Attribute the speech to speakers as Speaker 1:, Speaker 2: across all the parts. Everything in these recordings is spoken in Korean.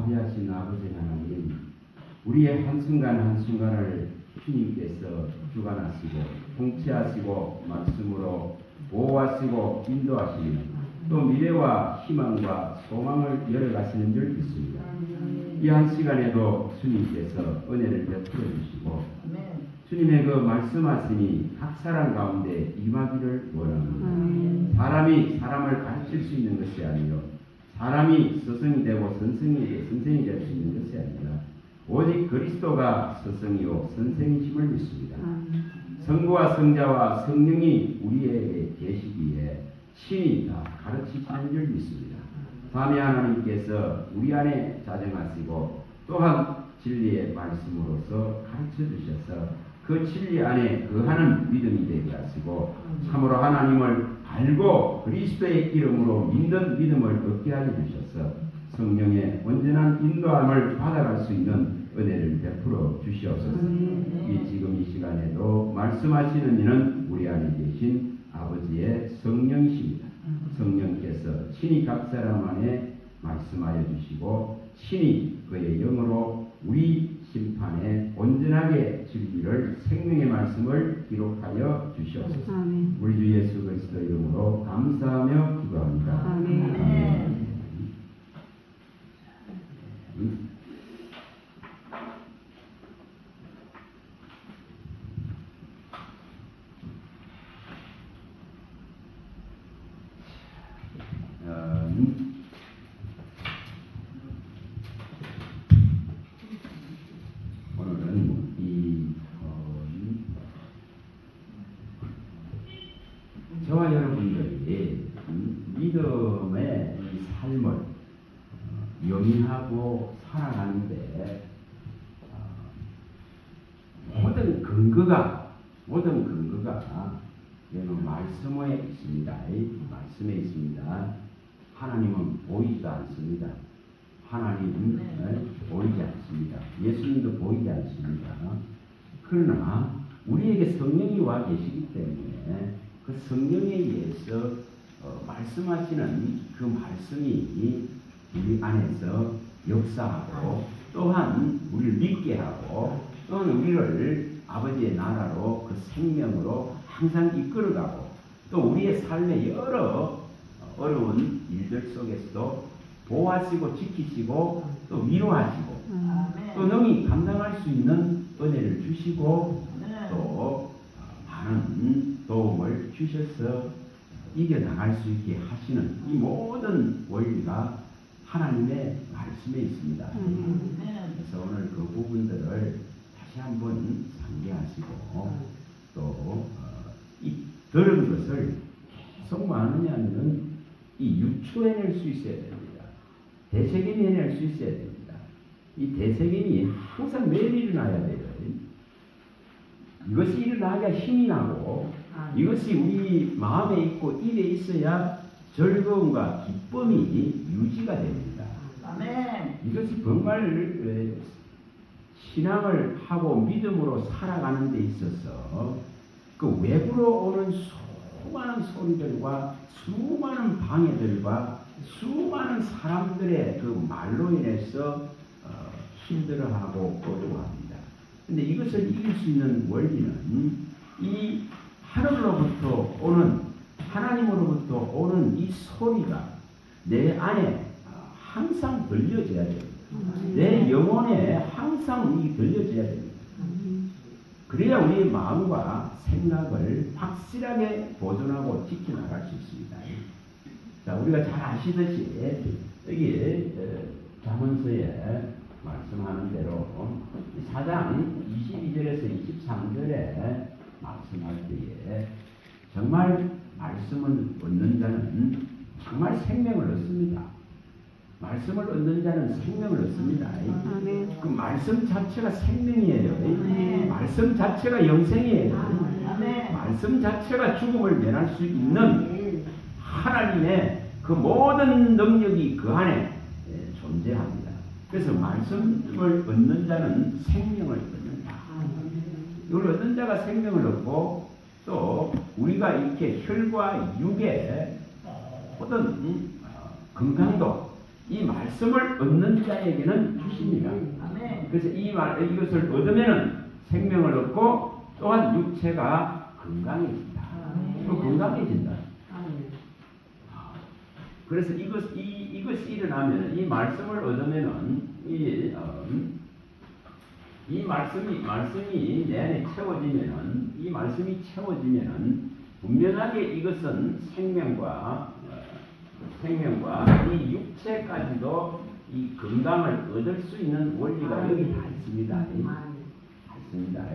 Speaker 1: 자비하신 아버지 하나님, 우리의 한순간 한순간을 주님께서 주관하시고 통치하시고 말씀으로 보호하시고 인도하시며 또 미래와 희망과 소망을 열어가시는 줄 믿습니다. 이 한 시간에도 주님께서 은혜를 베풀어 주시고 주님의 그 말씀하심이 각 사람 가운데 임하기를 원합니다. 사람이 사람을 가르칠 수 있는 것이 아니요 사람이 스승이 되고 선생이 될 수 있는 것이 아니라 오직 그리스도가 스승이요 선생이심을 믿습니다. 성부와 성자와 성령이 우리에게 계시기에 신이 다 가르치시는 줄 믿습니다. 삼위 하나님께서 우리 안에 자정하시고 또한 진리의 말씀으로서 가르쳐 주셔서 그 진리 안에 거하는 믿음이 되게 하시고 참으로 하나님을 알고 그리스도의 이름으로 믿는 믿음을 얻게 하여 주셔서 성령의 온전한 인도함을 받아갈 수 있는 은혜를 베풀어 주시옵소서. 지금 이 시간에도 말씀하시는 이는 우리 안에 계신 아버지의 성령이십니다. 성령께서 친히 각 사람 안에 말씀하여 주시고 친히 그의 영으로 우리 심판에 온전하게 진리를 생명의 말씀을 기록하여 주시옵소서. 우리 주 예수 그리스도 이름으로 감사하며 기도합니다. 아멘. 오늘은 저와 여러분들이 믿음의 이 삶을 영위하고 살아가는데 모든 근거가 말씀에 있습니다. 말씀에 있습니다. 하나님은 보이지도 않습니다. 하나님은 보이지 않습니다. 예수님도 보이지 않습니다. 그러나 우리에게 성령이 와 계시기 때문에 그 성령에 의해서 말씀하시는 그 말씀이 우리 안에서 역사하고 또한 우리를 믿게 하고 또한 우리를 아버지의 나라로 그 생명으로 항상 이끌어가고 또 우리의 삶의 여러 어려운 일들 속에서도 보호하시고 지키시고 또 위로하시고 또 능히 감당할 수 있는 은혜를 주시고 또 많은 도움을 주셔서 이겨나갈 수 있게 하시는 이 모든 원리가 하나님의 말씀에 있습니다. 그래서 오늘 그 부분들을 다시 한번 상기하시고 또 이 들은 것을 계속 많으냐면 이 유추해낼 수 있어야 됩니다. 되새김해낼 수 있어야 됩니다. 이 되새김이 항상 매일 일어나야 돼요. 이것이 일어나야 힘이 나고 이것이 우리 마음에 있고 입에 있어야 즐거움과 기쁨이 유지가 됩니다. 아멘. 이것이 정말 신앙을 하고 믿음으로 살아가는 데 있어서 그 외부로 오는 수많은 소리들과 수많은 방해들과 수많은 사람들의 그 말로 인해서 힘들어하고 어려워합니다. 근데 이것을 이길 수 있는 원리는 이 하늘로부터 오는 하나님으로부터 오는 이 소리가 내 안에 항상 들려져야 됩니다. 내 영혼에 항상 이 들려져야 됩니다. 그래야 우리의 마음과 생각을 확실하게 보존하고 지켜나갈 수 있습니다. 자, 우리가 잘 아시듯이 여기 잠언서에 말씀하는 대로 4장 22절에서 23절에 말씀할 때에 정말 말씀을 얻는 자는 정말 생명을 얻습니다. 말씀을 얻는 자는 생명을 얻습니다. 그 말씀 자체가 생명이에요. 말씀 자체가 영생이에요. 말씀 자체가 죽음을 면할 수 있는 하나님의 그 모든 능력이 그 안에 존재합니다. 그래서 말씀을 얻는 자는 생명을 얻는다. 이걸 얻는 자가 생명을 얻고 또 우리가 이렇게 혈과 육의 모든 건강도 이 말씀을 얻는 자에게는 주십니다. 그래서 이것을 얻으면 생명을 얻고 또한 육체가 건강해진다. 건강해진다. 그래서 이것이 일어나면 이 말씀을 얻으면은 이 말씀이 내 안에 채워지면은 이 말씀이 채워지면은 분명하게 이것은 생명과 이 육체까지도 이 건강을 얻을 수 있는 원리가 여기 다 있습니다. 있습니다.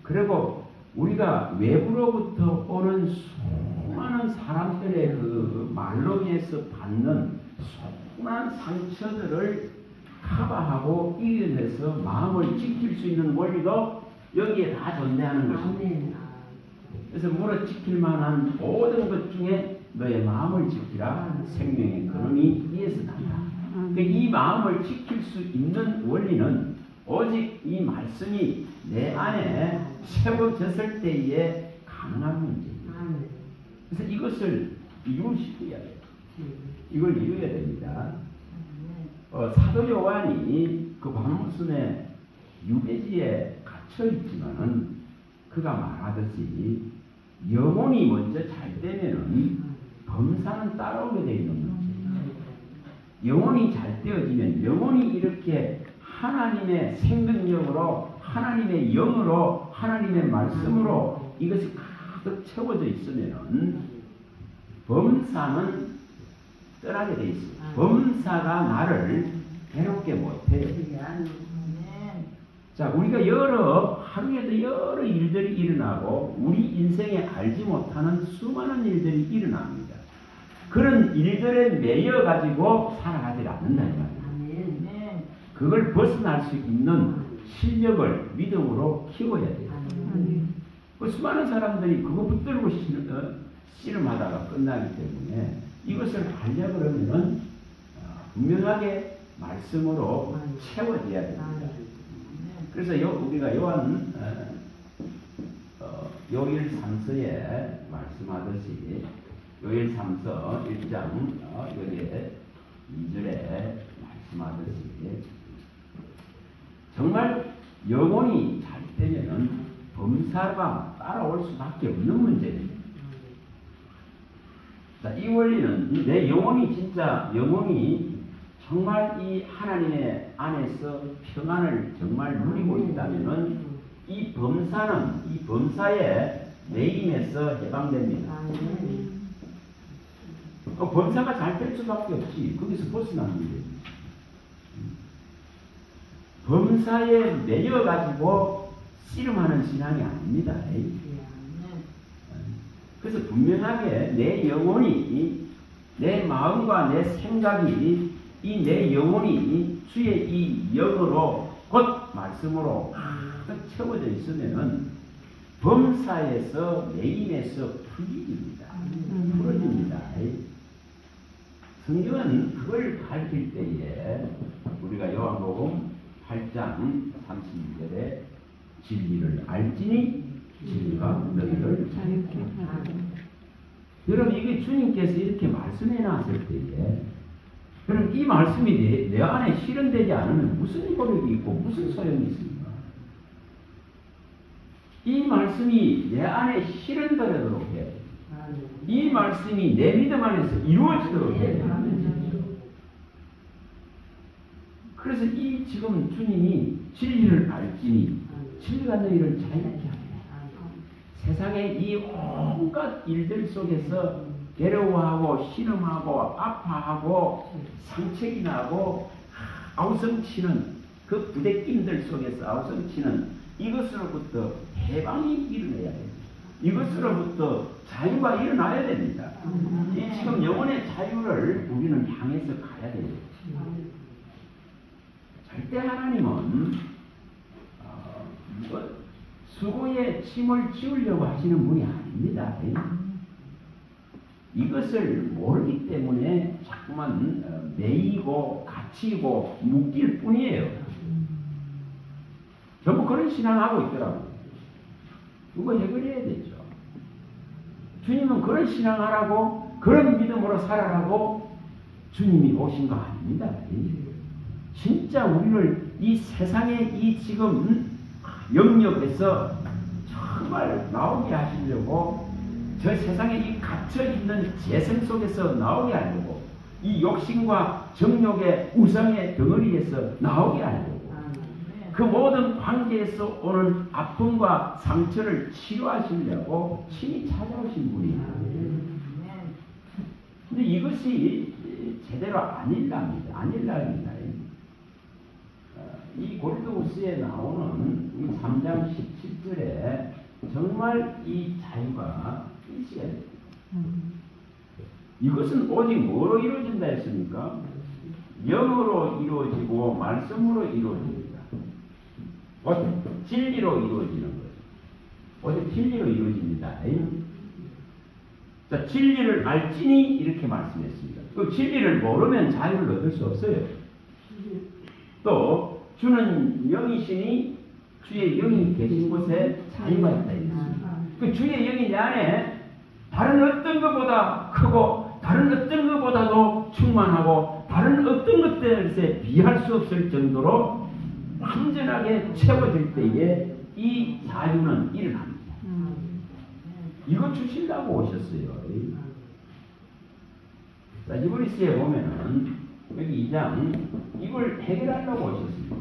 Speaker 1: 그리고 우리가 외부로부터 오는 수많은 사람들의 그 말로 인해서 받는 수많은 상처들을 커버하고 이겨내서 마음을 지킬 수 있는 원리도 여기에 다 존재하는 것입니다. 그래서 물어 지킬 만한 모든 것 중에 너의 마음을 지키라. 생명의 근원이 이에서 난다. 이 마음을 지킬 수 있는 원리는 오직 이 말씀이 내 안에 채워졌을 때에 가능한 문제입니다. 그래서 이것을 이루시켜야 돼요. 이걸 이루어야 됩니다. 사도 요한이 그 밤무순의 유배지에 갇혀 있지만은 그가 말하듯이 영혼이 먼저 잘 되면은 범사는 따라오게 되어 있는 문제입니다. 영혼이 잘 되어지면 영혼이 이렇게 하나님의 생명력으로 하나님의 영으로 하나님의 말씀으로 이것이 가득 채워져 있으면은 범사는 떠나게 되어 있습니다. 범사가 나를 괴롭게 못해요. 자, 우리가 하루에도 여러 일들이 일어나고 우리 인생에 알지 못하는 수많은 일들이 일어납니다. 그런 일들에 매여 가지고 살아가지 않는다 이 말이에요. 그걸 벗어날 수 있는 실력을 믿음으로 키워야 돼요. 그 수많은 사람들이 그거 붙들고 씨름하다가 끝나기 때문에 이것을 하려고 그러면은 분명하게 말씀으로 채워져야 됩니다. 그래서 우리가 요한 요일 3서에 말씀하듯이 요일 3서 1장 여기에 2절에 말씀하듯이 정말 영혼이 잘 되면은 범사가 따라올 수밖에 없는 문제입니다. 자, 이 원리는 내 영혼이 정말 이 하나님의 안에서 평안을 정말 누리고 있다면은 이 범사의 매임에서 해방됩니다. 범사가 잘 될 수밖에 없지. 거기서 벗어나는 거예요. 범사에 매여가지고 씨름하는 신앙이 아닙니다. 그래서 분명하게 내 영혼이, 내 마음과 내 생각이, 이 내 영혼이 주의 이 영으로 곧 말씀으로 가득 채워져 있으면은 범사에서 매임에서 풀립니다. 풀어집니다. 성경은 그걸 가르칠 때에 우리가 요한복음 8장 32절에 진리를 알지니 진리가 너희를 자유케 하리라. 여러분 이게 주님께서 이렇게 말씀해 놨을 때에 그럼 이 말씀이 내 안에 실현되지 않으면 무슨 효력이 있고 무슨 소용이 있습니까? 이 말씀이 내 안에 실현되도록 해야 돼요. 이 말씀이 내 믿음 안에서 이루어지도록 해야 돼요. 그래서 이 지금 주님이 진리를 알지니 진리가 너희를 자유케 하리라. 세상의 이 온갖 일들 속에서 괴로워하고 신음하고 아파하고 상책이 나고 아우성치는 그 부대낌들 속에서 아우성치는 이것으로부터 해방이 일어나야 됩니다. 이것으로부터 자유가 일어나야 됩니다. 이 지금 영혼의 자유를 우리는 향해서 가야 됩니다. 절대 하나님은 수고에 침을 지우려고 하시는 분이 아닙니다. 이것을 모르기 때문에 자꾸만 매이고 갇히고 묶일 뿐이에요. 전부 그런 신앙하고 있더라고요. 그거 해결해야 되죠. 주님은 그런 신앙하라고 그런 믿음으로 살아라고 주님이 오신 거 아닙니다. 진짜 우리를 이 세상의 이 지금 영역에서 정말 나오게 하시려고 저 세상에 이 갇혀있는 재생 속에서 나오게 하려고 이 욕심과 정욕의 우상의 덩어리에서 나오게 하려고 그 모든 관계에서 오는 아픔과 상처를 치료하시려고 친히 찾아오신 분이에요. 근데 이것이 제대로 아닐랍니다. 이 고린도후서에 나오는 이 3장 17절에 정말 이 자유가 있어야 돼요. 이것은 오직 뭐로 이루어진다 했습니까? 영으로 이루어지고 말씀으로 이루어집니다. 진리로 이루어지는 거죠. 오직 진리로 이루어집니다. 자, 진리를 알지니 이렇게 말씀했습니다. 그 진리를 모르면 자유를 얻을 수 없어요. 또 주는 영이시니 주의 영이 계신 곳에 자유가 있다 했습니다. 그 주의 영이 내 안에 다른 어떤 것보다 크고 다른 어떤 것보다도 충만하고 다른 어떤 것들에 비할 수 없을 정도로 완전하게 채워질 때에 이 자유는 일어납니다. 이거 주시려고 오셨어요. 자, 히브리서에 보면은 여기 2장 이걸 해결하려고 오셨습니다.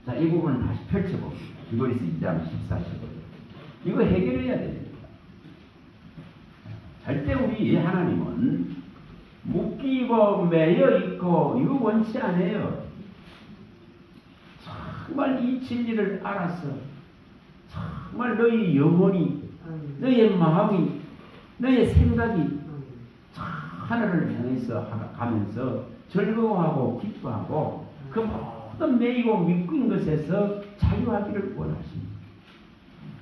Speaker 1: 자, 이 부분을 다시 펼쳐봅니다. 히브리서 2장 14절. 이거 해결해야 됩니다. 절대 우리 하나님은 묶이고 매여 있고 이거 원치 않아요. 정말 이 진리를 알아서 정말 너희 영혼이 너의 마음이 너의 생각이 하늘을 향해서 가면서 즐거워하고 기뻐하고 그 모든 매이고 묶인 것에서 자유하기를 원하십니다.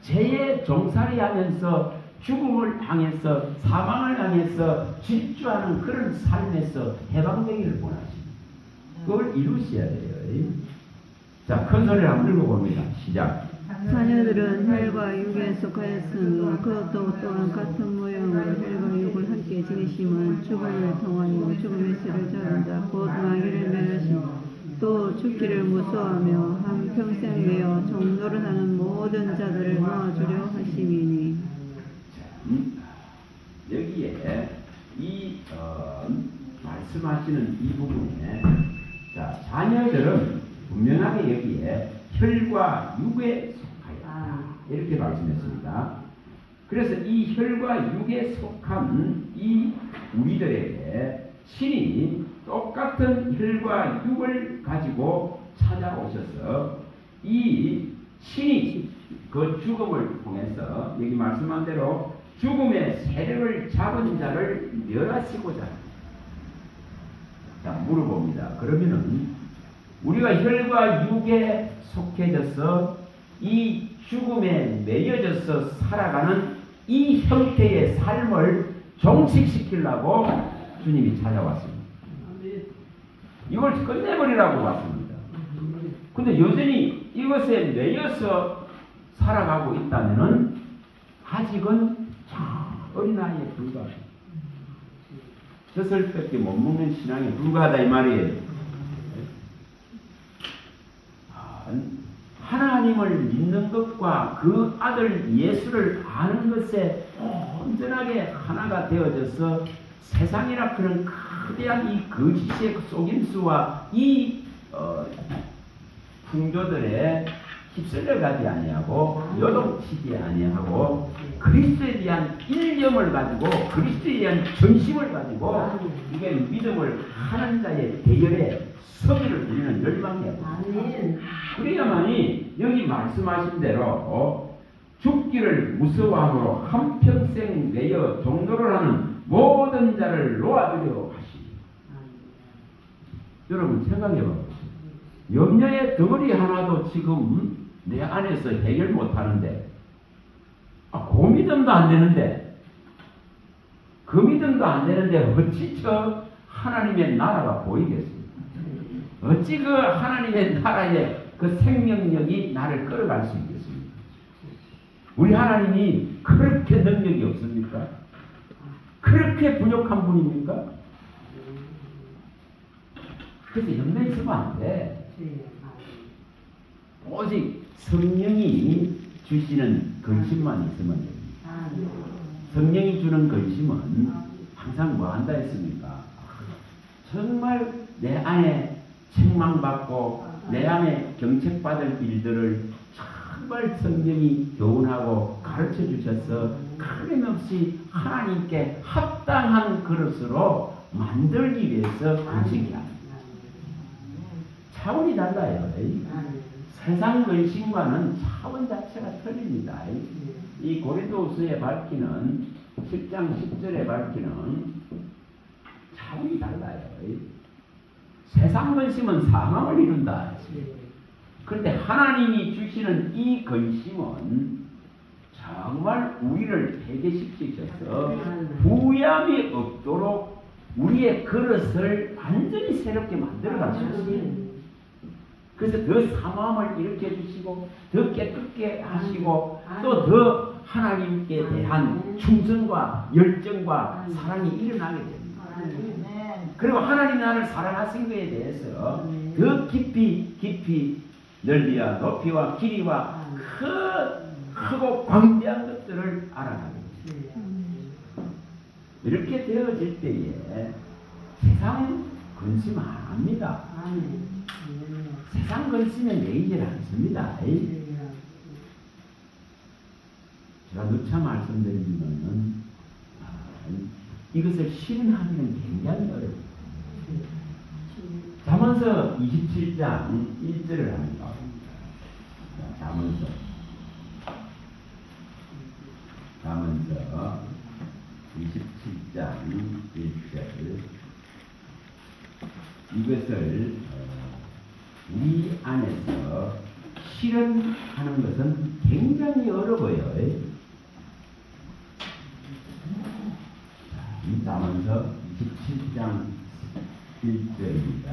Speaker 1: 죄에 종살이 하면서 죽음을 향해서 사망을 향해서 질주하는 그런 삶에서 해방되기를 원하십니다. 그걸 이루셔야 돼요. 자, 큰 소리를 한번 읽어봅니다. 시작.
Speaker 2: 자녀들은 혈과 육에 속하였으니 그것도 또한 같은 모양으로 혈과 육을 함께 지니심은 죽음을 통하여 죽음의 씨를 잡은 자 곧 마귀를 멸하시니 또 죽기를 무서워하며 한평생 매어 종노릇하는 모든 자들을 모아주려 하심이니.
Speaker 1: 여기에 이 말씀하시는 이 부분에 자, 자녀들은 분명하게 여기에 혈과 육에 속하였다 이렇게 말씀했습니다. 그래서 이 혈과 육에 속한 이 우리들에게 신이 똑같은 혈과 육을 가지고 찾아오셔서 이 신이 그 죽음을 통해서 여기 말씀한 대로 죽음의 세력을 잡은 자를 멸하시고자 합니다. 자, 물어봅니다. 그러면은 우리가 혈과 육에 속해져서 이 죽음에 매여져서 살아가는 이 형태의 삶을 종식시키려고 주님이 찾아왔습니다. 이걸 끝내버리라고 왔습니다. 근데 여전히 이것에 매여서 살아가고 있다면은 아직은 어린아이에 불과합니다. 젖을밖에 못 먹는 신앙에 불과하다 이 말이에요. 하나님을 믿는 것과 그 아들 예수를 아는 것에 온전하게 하나가 되어져서 세상이라 그런 거대한 이 거짓의 속임수와 이 풍조들에 휩쓸려 가지 아니하고 요동치지 아니하고 그리스도에 대한 일념을 가지고 그리스도에 대한 전심을 가지고 이게 믿음을 하는 자의 대열에 서기를 우리는 열망해야 합니다. 그래야만이 여기 말씀하신 대로 죽기를 무서워함으로 한평생 내어 종도를 하는 모든 자를 놓아주려 하십니다. 여러분 생각해봐요. 염려의 덩어리 하나도 지금 내 안에서 해결 못하는데 그 믿음도 안 되는데 그 믿음도 안 되는데 어찌 저 하나님의 나라가 보이겠습니까? 어찌 그 하나님의 나라의 그 생명력이 나를 끌어갈 수 있겠습니까? 우리 하나님이 그렇게 능력이 없습니까? 그렇게 부족한 분입니까? 그래서 염려 있으면 안 돼. 오직 성령이 주시는 근심만 있으면 됩니다. 성령이 주는 근심은 항상 뭐 한다 했습니까? 정말 내 안에 책망받고 내 안에 경책받을 일들을 정말 성령이 교훈하고 가르쳐 주셔서 끊임없이 하나님께 합당한 그릇으로 만들기 위해서 근심이 합니다. 차원이 달라요. 세상 근심과는 차원 자체가 틀립니다. 이 고린도후서에 밝히는 10장 10절에 밝히는 차원이 달라요. 세상 근심은 사망을 이룬다. 그런데 하나님이 주시는 이 근심은 정말 우리를 회개시키셔서 부양이 없도록 우리의 그릇을 완전히 새롭게 만들어갈 수 있어요. 그래서 더 사모함을 일으켜 주시고 더 깨끗게 하시고 또 더 하나님께 대한 충성과 열정과 사랑이 일어나게 됩니다. 그리고 하나님 나를 사랑하신 것에 대해서 더 깊이 넓이와 높이와 길이와 크고 광대한 것들을 알아가게 됩니다. 이렇게 되어질 때에 세상 근심 안 합니다. 세상 근심에 매이질 않습니다. 제가 누차 말씀드리면은 이것을 실행하기는 굉장히 어렵습니다. 잠언서 27장 1절을 합니다. 잠언서 27장 1절 이것을 우리 안에서 실현하는 것은 굉장히 어려워요. 잠언서 27장 1절입니다.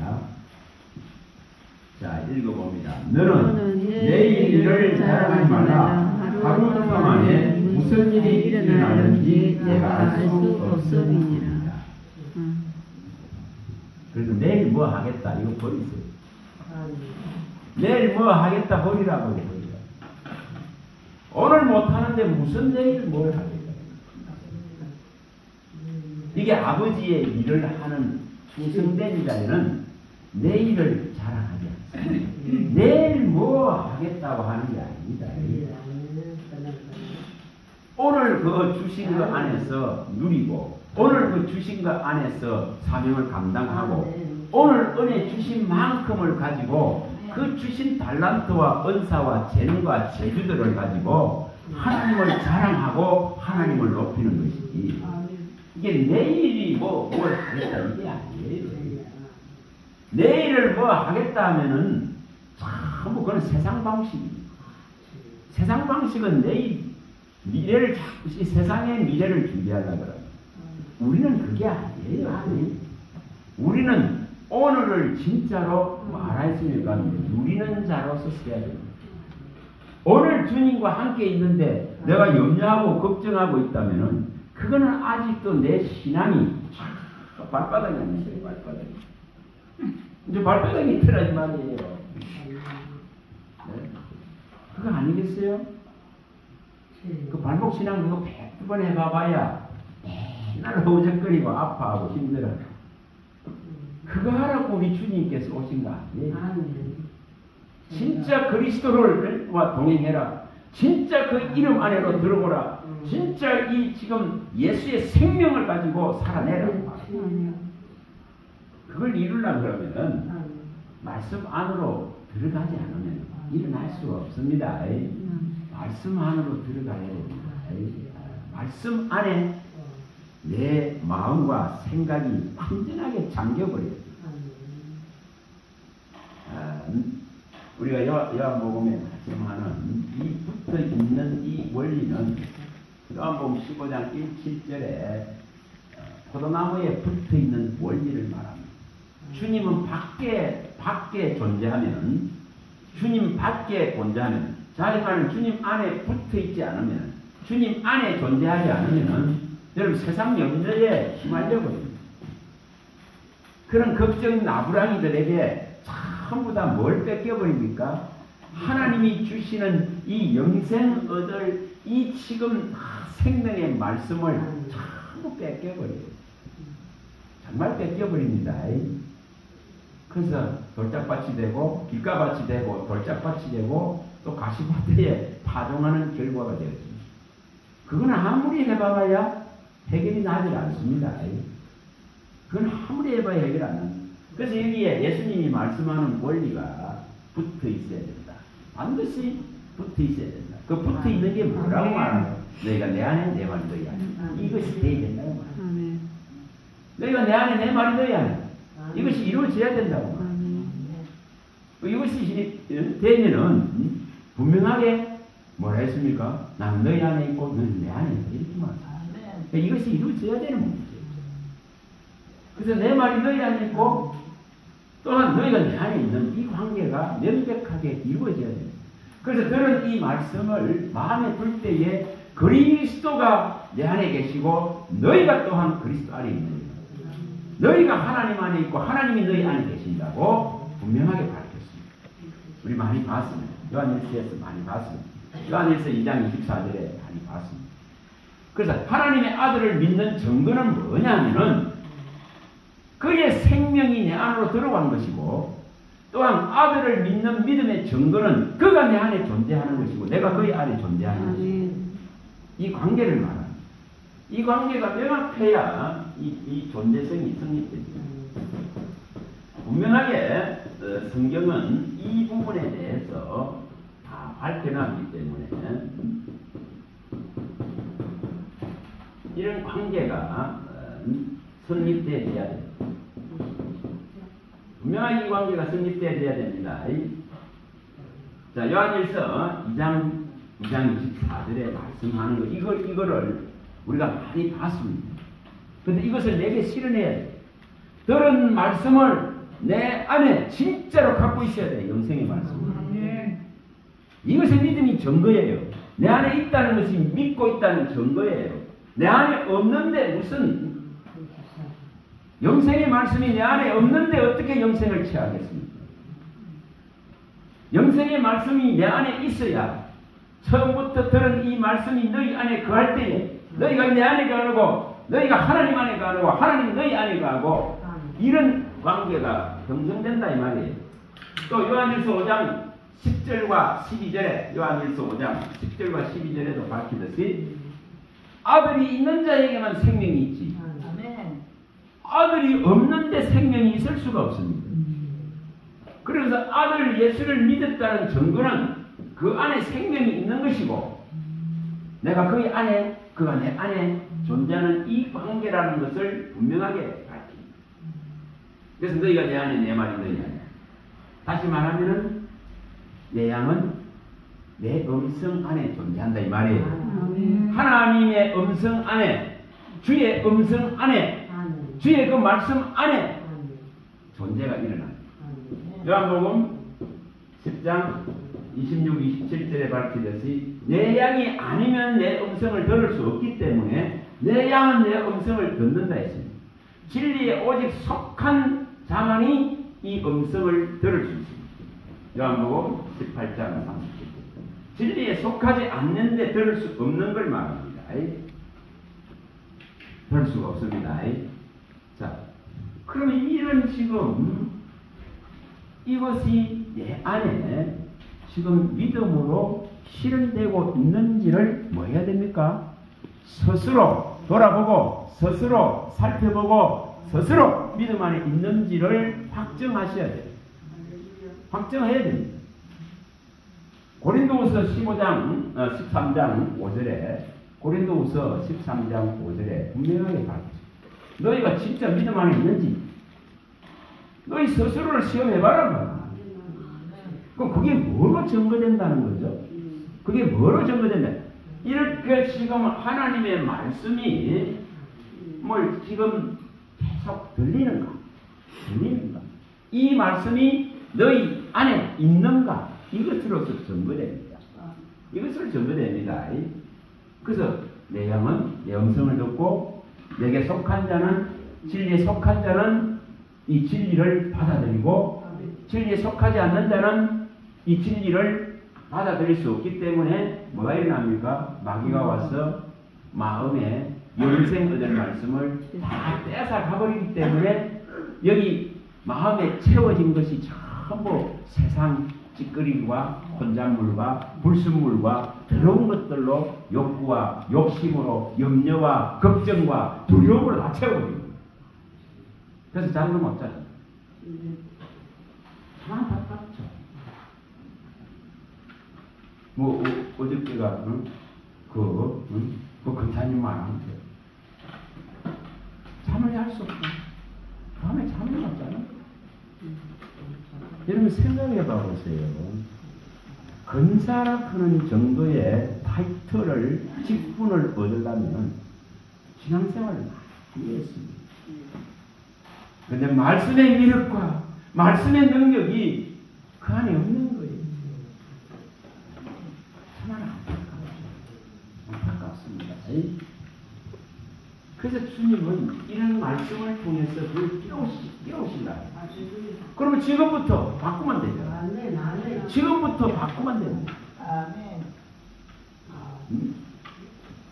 Speaker 1: 자, 읽어봅니다. 너는 내일 일을 자랑하지 말라. 하루 동안에 무슨 일이 일어나는지 내가 알 수 없음이니라. 그래서 내일 뭐 하겠다 이거 버리세요. 내일 뭐 하겠다 버리라고 버리라. 오늘 못하는데 무슨 내일 뭘 하겠다. 이게 아버지의 일을 하는 충성된 자는 내일을 자랑하지 않습니다. 내일 뭐 하겠다고 하는 게 아닙니다. 오늘 그 주신 것 안에서 누리고 오늘 그 주신 것 안에서 사명을 감당하고 오늘 은혜 주신 만큼을 가지고 그 주신 달란트와 은사와 재능과 재주들을 가지고 하나님을 자랑하고 하나님을 높이는 것이지 이게 내일이 뭘 하겠다 이게 아니에요. 내일을 뭐 하겠다 하면은 전부 그건 세상 방식입니다. 세상 방식은 내일 미래를 자꾸 세상의 미래를 준비하려고 그래요. 우리는 그게 아니에요. 우리는 오늘을 진짜로 알아있으니까 누리는 자로서 써야 됩니다. 오늘 주님과 함께 있는데 내가 염려하고 걱정하고 있다면은 그거는 아직도 내 신앙이 발바닥이 아니에요. 발바닥이. 이제 발바닥이 있더라지 말이에요. 네? 그거 아니겠어요? 그 발목 신앙 그거 100번 해봐봐야 맨날 허우적거리고 아파하고 힘들어. 그거 하라고 우리 주님께서 오신 거 아니에요? 진짜 그리스도를 동행해라. 진짜 그 이름 안으로 들어오라. 진짜 이 지금 예수의 생명을 가지고 살아내라. 그걸 이루려고 그러면은 말씀 안으로 들어가지 않으면 일어날 수가 없습니다. 말씀 안으로 들어가야 됩니다. 말씀 안에 내 마음과 생각이 완전하게 잠겨버려요. 우리가 요한복음에 말씀하는 이 붙어있는 이 원리는 요한복음 15장 1~7절에 포도나무에 붙어있는 원리를 말합니다. 주님은 밖에 존재하면 주님 밖에 존재하면 자기가 주님 안에 붙어있지 않으면 주님 안에 존재하지 않으면 여러분 세상 염려에 휘말려 버립니다. 그런 걱정 나부랑이들에게 전부 다 뭘 뺏겨버립니까? 하나님이 주시는 이 영생 얻을 이 지금 생명의 말씀을 전부 뺏겨버려요. 정말 뺏겨버립니다. 그래서 돌짝밭이 되고 길가밭이 되고 돌짝밭이 되고 또 가시밭에 파종하는 결과가 되었습니다. 그건 아무리 해봐야 해결이 나지 않습니다. 그건 아무리 해봐야 해결 안 합니다. 그래서 여기에 예수님이 말씀하는 원리가 붙어 있어야 된다. 반드시 붙어 있어야 된다. 그 붙어 있는 게 뭐라고 말하는 너희가 내 안에 내 말이 너희 안에 이것이 돼야 된다고 말합니다. 너희가 내 안에 내 말이 너희 안에 이것이 이루어져야 된다고 말합니다. 이것이 되면은 분명하게 뭐라 했습니까? 나는 너희 안에 있고 너는 내 안에 있다. 이렇게 말합니다. 이것이 이루어져야 되는 문제예요. 그래서 내 말이 너희 안에 있고 또한 너희가 내 안에 있는 이 관계가 명백하게 이루어져야 됩니다. 그래서 들은 이 말씀을 마음에 둘 때에 그리스도가 내 안에 계시고 너희가 또한 그리스도 안에 있는 거예요. 너희가 하나님 안에 있고 하나님이 너희 안에 계신다고 분명하게 밝혔습니다. 우리 많이 봤습니다. 요한일서에서 많이 봤습니다. 요한일서 2장 24절에 많이 봤습니다. 그래서 하나님의 아들을 믿는 증거는 뭐냐면은 그의 생명이 내 안으로 들어간 것이고 또한 아들을 믿는 믿음의 증거는 그가 내 안에 존재하는 것이고 내가 그의 안에 존재하는 것이고 이 관계를 말합니다. 이 관계가 명확해야 이 존재성이 성립됩니다. 분명하게 성경은 이 부분에 대해서 다 밝혀놨기 때문에 이런 관계가 성립되어야 됩니다. 분명하게 이 관계가 성립되어야 됩니다. 자, 요한일서 2장 24절에 말씀하는 거, 이거를 우리가 많이 봤습니다. 근데 이것을 내게 실현해야 돼. 들은 말씀을 내 안에 진짜로 갖고 있어야 돼. 영생의 말씀. 이것의 믿음이 증거예요. 내 안에 있다는 것이 믿고 있다는 증거예요. 내 안에 없는데 무슨 영생의 말씀이 내 안에 없는데 어떻게 영생을 취하겠습니까? 영생의 말씀이 내 안에 있어야 처음부터 들은 이 말씀이 너희 안에 거할 때에 너희가 내 안에 거하고 너희가 하나님 안에 거하고 하나님 너희 안에 거하고 이런 관계가 형성된다 이 말이에요. 또 요한일서 5장 10절과 12절에 요한일서 5장 10절과 12절에도 밝히듯이 아들이 있는 자에게만 생명이 있지 아들이 없는데 생명이 있을 수가 없습니다. 그래서 아들 예수를 믿었다는 증거는 그 안에 생명이 있는 것이고 내가 그 안에 그가 내 안에 존재하는 이 관계라는 것을 분명하게 밝힙니다. 그래서 너희가 내 안에 내 말이 너희 안에 다시 말하면은 내 양은 내 음성 안에 존재한다 이 말이에요. 하나님의 음성 안에 주의 음성 안에 주의 그 말씀 안에 존재가 일어납니다. 요한복음 10장 26, 27절에 밝히듯이 내 양이 아니면 내 음성을 들을 수 없기 때문에 내 양은 내 음성을 듣는다 했습니다. 진리에 오직 속한 자만이 이 음성을 들을 수 있습니다. 요한복음 18장 30절 진리에 속하지 않는데 들을 수 없는 걸 말합니다. 들을 수가 없습니다. 자, 그러면 이런 지금 이것이 내 안에 지금 믿음으로 실현되고 있는지를 뭐 해야 됩니까? 스스로 돌아보고 스스로 살펴보고 스스로 믿음 안에 있는지를 확정하셔야 돼요. 확정해야 됩니다. 고린도후서 13장 5절에 고린도후서 13장 5절에 분명하게 밝혔습니다. 너희가 진짜 믿음 안에 있는지 너희 스스로를 시험해봐라. 그럼 그게 뭐로 증거된다는 거죠? 그게 뭐로 증거된다? 이렇게 지금 하나님의 말씀이 뭘 지금 계속 들리는가? 이 말씀이 너희 안에 있는가? 이것으로서 증거됩니다. 이것으로 증거됩니다. 그래서 내 양은 내 음성을 듣고 내게 속한 자는 진리에 속한 자는 이 진리를 받아들이고 진리에 속하지 않는 자는 이 진리를 받아들일 수 없기 때문에 뭐가 일어납니까? 마귀가 와서 마음에 영생 얻을 말씀을 다 뺏어 가버리기 때문에 여기 마음에 채워진 것이 전부 세상 찌꺼기와 혼잣물과 불순물과 더러운 것들로 욕구와 욕심으로 염려와 걱정과 두려움으로 다 채워버립니다. 그래서 잠도 못 자요. 참 안타깝죠. 뭐 어저께가 그 근사님 말하는데 잠을 잘 수 없어. 밤에 잠을 못 자요. 여러분 생각해 봐보세요. 근사라 하는 정도의 타이틀을 직분을 얻으려면 신앙생활을 많이 했습니다. 그런데 말씀의 위력과 말씀의 능력이 그 안에 없는 거예요. 하나는 안타깝습니다. 그래서 주님은 이런 말씀을 통해서 그걸 깨우신다. 그러면 지금부터 바꾸면 되죠. 지금부터 바꾸면 됩니다.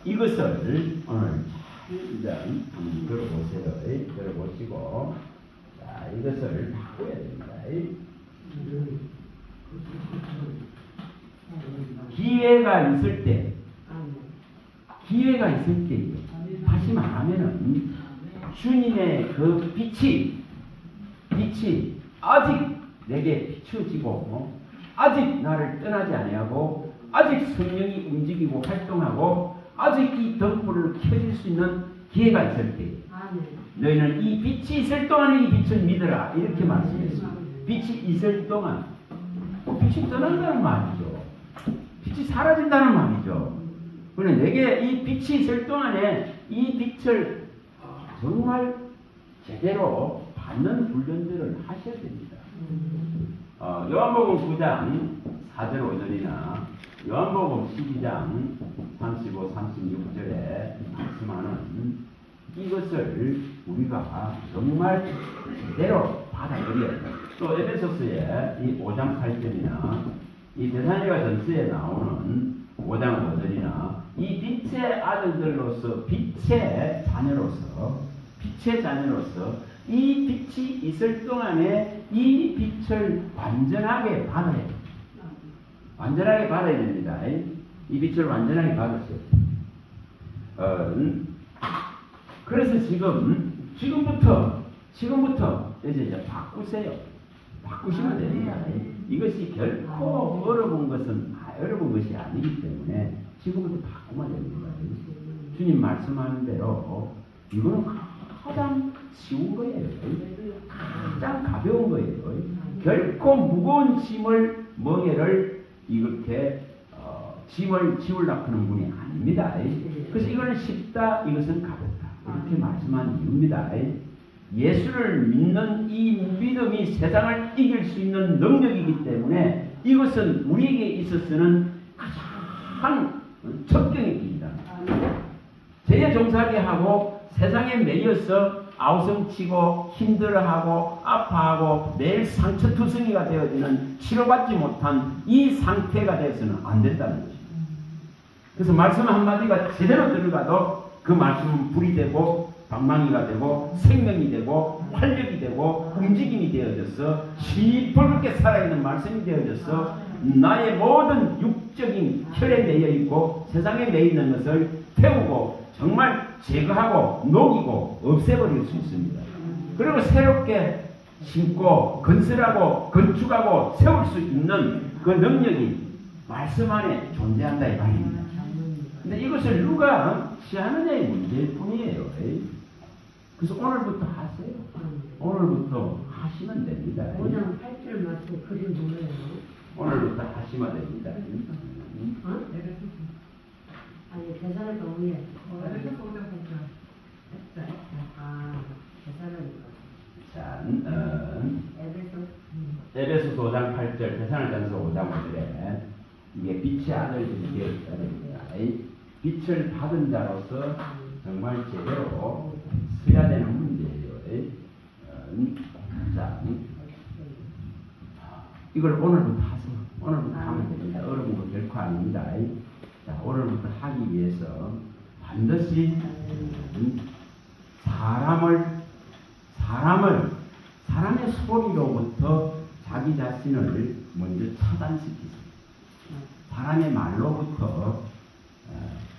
Speaker 1: 이것을 오늘 일단 한번 들어보세요. 들어보시고, 자, 이것을 바꿔야 됩니다. 기회가 있을 때, 다시 말하면은 주님의 그 빛이 아직 내게 비춰지고 아직 나를 떠나지 아니하고 아직 성령이 움직이고 활동하고 아직 이 덕불을 켜질 수 있는 기회가 있을 때 너희는 이 빛이 있을 동안에 이 빛을 믿어라 이렇게 말씀했습니다. 빛이 있을 동안 빛이 떠난다는 말이죠. 빛이 사라진다는 말이죠. 그런데 내게 이 빛이 있을 동안에 이 빛을 정말 제대로 받는 훈련들을 하셔야 됩니다. 요한복음 9장 4절 5절이나 요한복음 12장 35, 36절에 말씀하는 이것을 우리가 정말 제대로 받아들여야 돼요. 또 에베소서의 이 5장 8절이나 이 데살로니가 전서에 나오는 5장 5절이나 이 빛의 아들들로서 빛의 자녀로서 이 빛이 있을 동안에 이 빛을 완전하게 받아야 돼요. 완전하게 받아야 됩니다. 이 빛을 완전하게 받으셔야 돼요. 그래서 지금부터 이제 바꾸세요. 바꾸시면 됩니다. 이것이 결코 어려운 것이 아니기 때문에 지금부터 바꾸면 됩니다. 주님 말씀하는 대로 이거는 가장 쉬운 거예요. 가장 가벼운 거예요. 결코 무거운 짐을 멍에를 이렇게 짐을 지우려고 하는 분이 아닙니다. 그래서 이거는 쉽다, 이것은 가볍다 이렇게 말씀한 이유입니다. 예수를 믿는 이 믿음이 세상을 이길 수 있는 능력이기 때문에 이것은 우리에게 있어서는 가장 적경의 길이다. 죄에 종살이 하고 세상에 매여서 아우성치고 힘들어하고 아파하고 매일 상처투성이가 되어지는 치료받지 못한 이 상태가 되어서는 안 된다는 것입니다. 그래서 말씀 한마디가 제대로 들어가도 그 말씀은 불이 되고 방망이가 되고 생명이 되고 활력이 되고 움직임이 되어져서 시퍼렇게 살아있는 말씀이 되어져서 나의 모든 육적인 혈에 매여 있고 세상에 매여 있는 것을 태우고 정말 제거하고 녹이고 없애버릴 수 있습니다. 그리고 새롭게 심고 건설하고 건축하고 세울 수 있는 그 능력이 말씀 안에 존재한다 이 말입니다. 근데 이것을 누가 시하느냐의 문제일 뿐이에요. 그래서 오늘부터 하세요. 오늘부터 하시면 됩니다.
Speaker 3: 5장 8절 말씀 그림 뭐예요?
Speaker 1: 오늘부터 하시면 됩니다.
Speaker 3: 아니 대사를 동의해.
Speaker 4: 에베소서 5장 8절.
Speaker 3: 대사를
Speaker 1: 에베소서 5장 8절, 데살로니가전서 5장 5절에 이게 빛의 아들들이 되었다 됩니다. 빛을 받은 자로서 정말 제대로 서야 되는 문제예요. 자, 이걸 오늘부터 하세요. 오늘부터 하면 됩니다. 어려운 거 결코 아닙니다. 자, 오늘부터 하기 위해서 반드시 사람의 소리로부터 자기 자신을 먼저 차단시키세요. 사람의 말로부터,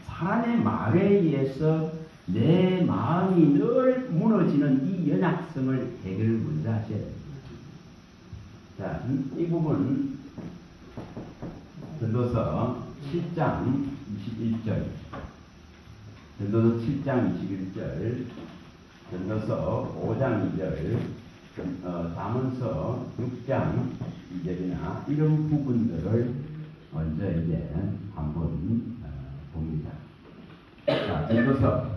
Speaker 1: 사람의 말에 의해서 내 마음이 늘 무너지는 이 연약성을 해결을 먼저 하셔야 됩니다. 자, 이 부분 전도서 7장 21절, 전도서 7장 21절, 전도서 5장 2절, 잠언서 6장 2절이나 이런 부분들을 먼저 이제 한번 봅니다. 자, 전도서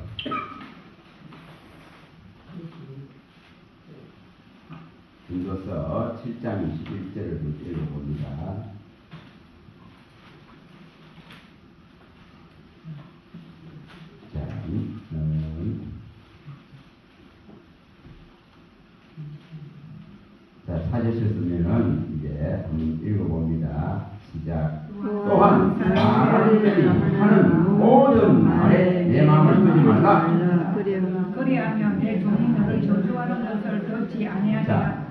Speaker 1: 7장 21절을 읽어봅니다. 자, 찾으셨으면은 이제 한번 읽어봅니다. 시작. 또한 사람들이 하는 모든 말에 내 마음을 두지 말라.
Speaker 4: 그리하면 내 종이 너를 저주하는 것을 듣지 아니하리라.
Speaker 1: 자,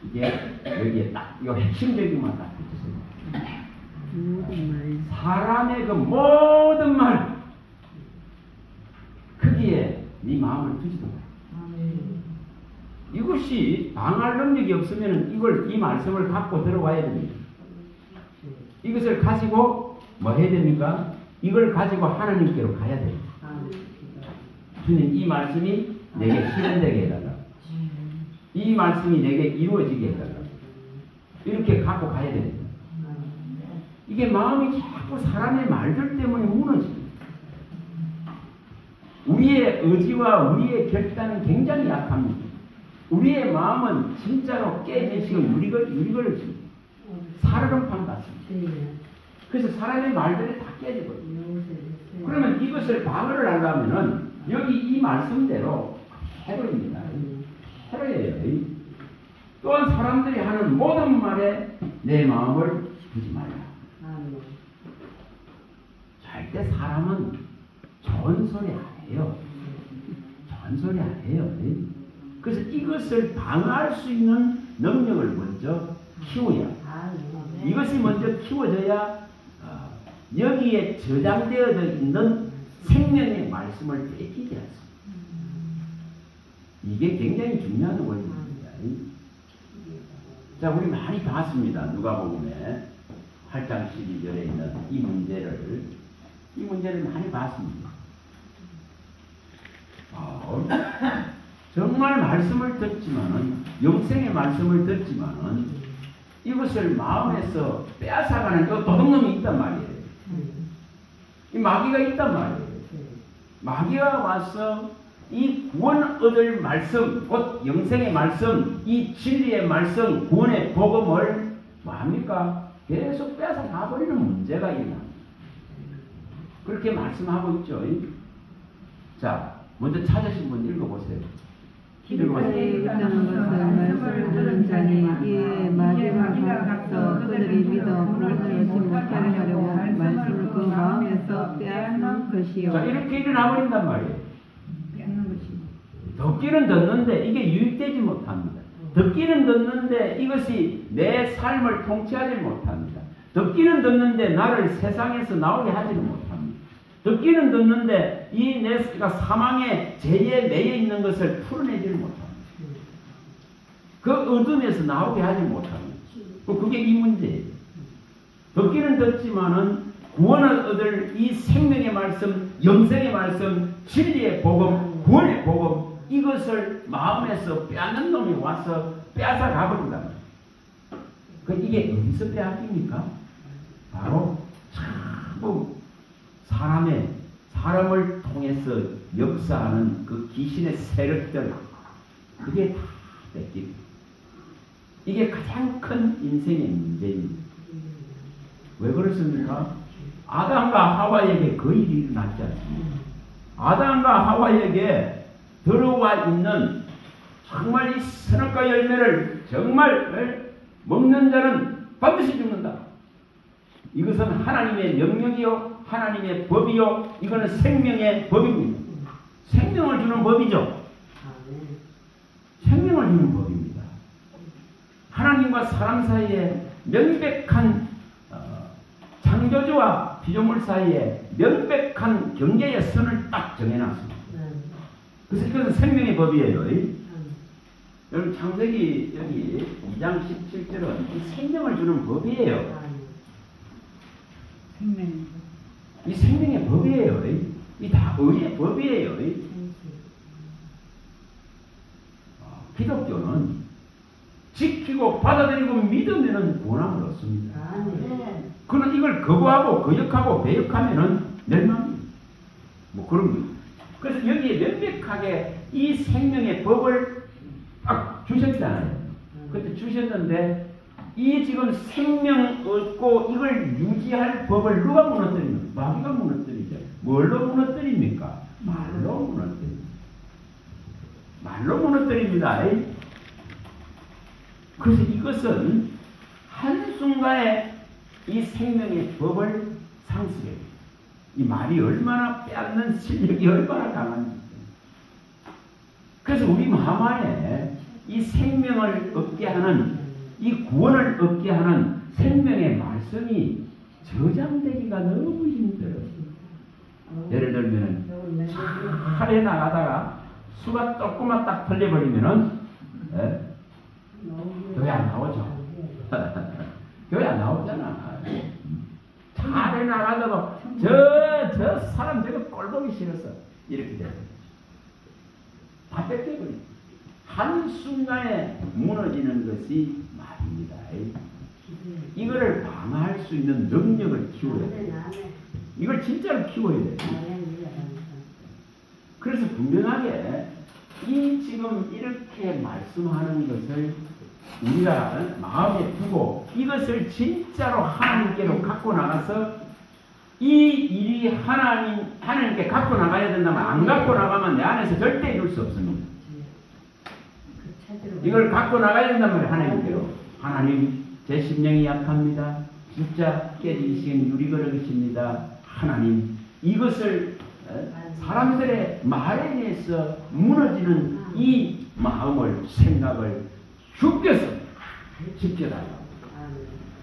Speaker 1: 이게 여기에 딱 이 핵심적인만 딱 붙였어요. 사람의 그 모든 말 거기에 네 마음을 두지도 마. 이것이 방할 능력이 없으면 이 말씀을 갖고 들어와야 됩니다. 이것을 가지고 뭐 해야 됩니까? 이걸 가지고 하나님께로 가야 됩니다. 주님, 이 말씀이 내게 실현되게 해달라. 이 말씀이 내게 이루어지게 해달라. 이렇게 갖고 가야 됩니다. 이게 마음이 자꾸 사람의 말들 때문에 무너집니다. 우리의 의지와 우리의 결단은 굉장히 약합니다. 우리의 마음은 진짜로 깨진 지금 유리걸 사르름판 같습니다. 그래서 사람의 말들이 다 깨지거든요. 그러면 이것을 방어를 하려면은 여기 이 말씀대로 해버립니다. 해버려요. 또한 사람들이 하는 모든 말에 내 마음을 두지 말라. 절대 사람은 좋은 소리 안 해요. 좋은 소리 안 해요. 그래서 이것을 방어할 수 있는 능력을 먼저 키워야, 이것이 먼저 키워져야 여기에 저장되어져 있는 생명의 말씀을 뺏기지 않습니다. 이게 굉장히 중요한 원리입니다. 자, 우리 많이 봤습니다. 누가복음에 8장 12절에 있는 이 문제를 많이 봤습니다. 정말 말씀을 듣지만은, 영생의 말씀을 듣지만은 이것을 마음에서 빼앗아가는 그 도둑놈이 있단 말이에요. 이 마귀가 있단 말이에요. 마귀가 와서 이 구원 얻을 말씀, 곧 영생의 말씀, 이 진리의 말씀, 구원의 복음을 뭐합니까? 계속 빼앗아 가버리는 문제가 있나. 그렇게 말씀하고 있죠. 자, 먼저 찾으신 분 읽어보세요.
Speaker 2: 기득권에 있다는 것은 말씀을 들은 자니 이에 마귀가 가서 그들이 믿어 구원을 얻지 못하게 하려고 말씀을 그 마음에서 빼앗는 것이요.
Speaker 1: 자, 이렇게 일어나버린단 말이에요. 듣기는 듣는데 이게 유익되지 못합니다. 듣기는 듣는데 이것이 내 삶을 통치하지 못합니다. 듣기는 듣는데 나를 세상에서 나오게 하지는 못합니다. 듣기는 듣는데 이 내가 사망의 죄에 매여 있는 것을 풀어내지를 못합니다. 그 어둠에서 나오게 하지 못합니다. 그게 이 문제예요. 듣기는 듣지만은 구원을 얻을 이 생명의 말씀, 영생의 말씀, 진리의 복음, 구원의 복음, 이것을 마음에서 빼앗는 놈이 와서 빼앗아 가버린다. 이게 어디서 빼앗깁니까? 바로 전부 사람을 통해서 역사하는 그 귀신의 세력들, 그게 다 뺏깁니다. 이게 가장 큰 인생의 문제입니다. 왜 그렇습니까? 아담과 하와에게 그 일이 일어났지 않습니까? 아담과 하와에게 들어와 있는 정말 이 선악과 열매를 정말 먹는 자는 반드시 죽는다. 이것은 하나님의 명령이요 하나님의 법이요 이거는 생명의 법입니다. 생명을 주는 법이죠. 생명을 주는 법입니다. 하나님과 사람 사이에 명백한 창조주와 피조물 사이에 명백한 경계의 선을 딱 정해놨습니다. 그래서 이것은 생명의 법이에요. 여러분 창세기 여기 2장 17절은 이 생명을 주는 법이에요. 이 생명의 법이에요. 이 다 의의 법이에요. 기독교는 지키고 받아들이고 믿으면 구원함을 얻습니다. 그는 이걸 거부하고 거역하고 배역하면은 멸망입니다. 뭐 그런 거예요. 그래서 여기에 명백하게 이 생명의 법을 딱 주셨잖아요. 그때 주셨는데 이 지금 생명 얻고 이걸 유지할 법을 누가 무너뜨립니까? 마귀가 무너뜨리죠. 뭘로 무너뜨립니까? 말로 무너뜨립니다. 말로 무너뜨립니다. 그래서 이것은 한순간에 이 생명의 법을 상실해요. 이 말이 얼마나 빼앗는 실력이 얼마나 강한지. 그래서 우리 마음 안에 이 생명을 얻게 하는 이 구원을 얻게 하는 생명의 말씀이 저장되기가 너무 힘들어요. 예를 들면은 차에 나가다가 수가 조금만 딱 털려버리면은 교회 안 나오죠. 교회 안 나오잖아. 차에 나가다가 저 사람 저거 꼴 보기 싫어서 이렇게 돼요. 다 뺏겨버려. 한순간에 무너지는 것이 말입니다. 이거를 방어할 수 있는 능력을 키워야 돼요. 이걸 진짜로 키워야 돼요. 그래서 분명하게 이 지금 이렇게 말씀하는 것을 우리가 마음에 두고 이것을 진짜로 하나님께로 갖고 나가서 이 일이 하나님께 갖고 나가야 된다면 안 갖고 나가면 내 안에서 절대 이룰 수 없습니다. 이걸 갖고 나가야 된다면 하나님께로 하나님 제 심령이 약합니다. 진짜 깨지신 유리그릇이십니다. 하나님 이것을 사람들의 말에 의해서 무너지는 이 마음을 생각을 죽여서 지켜달라고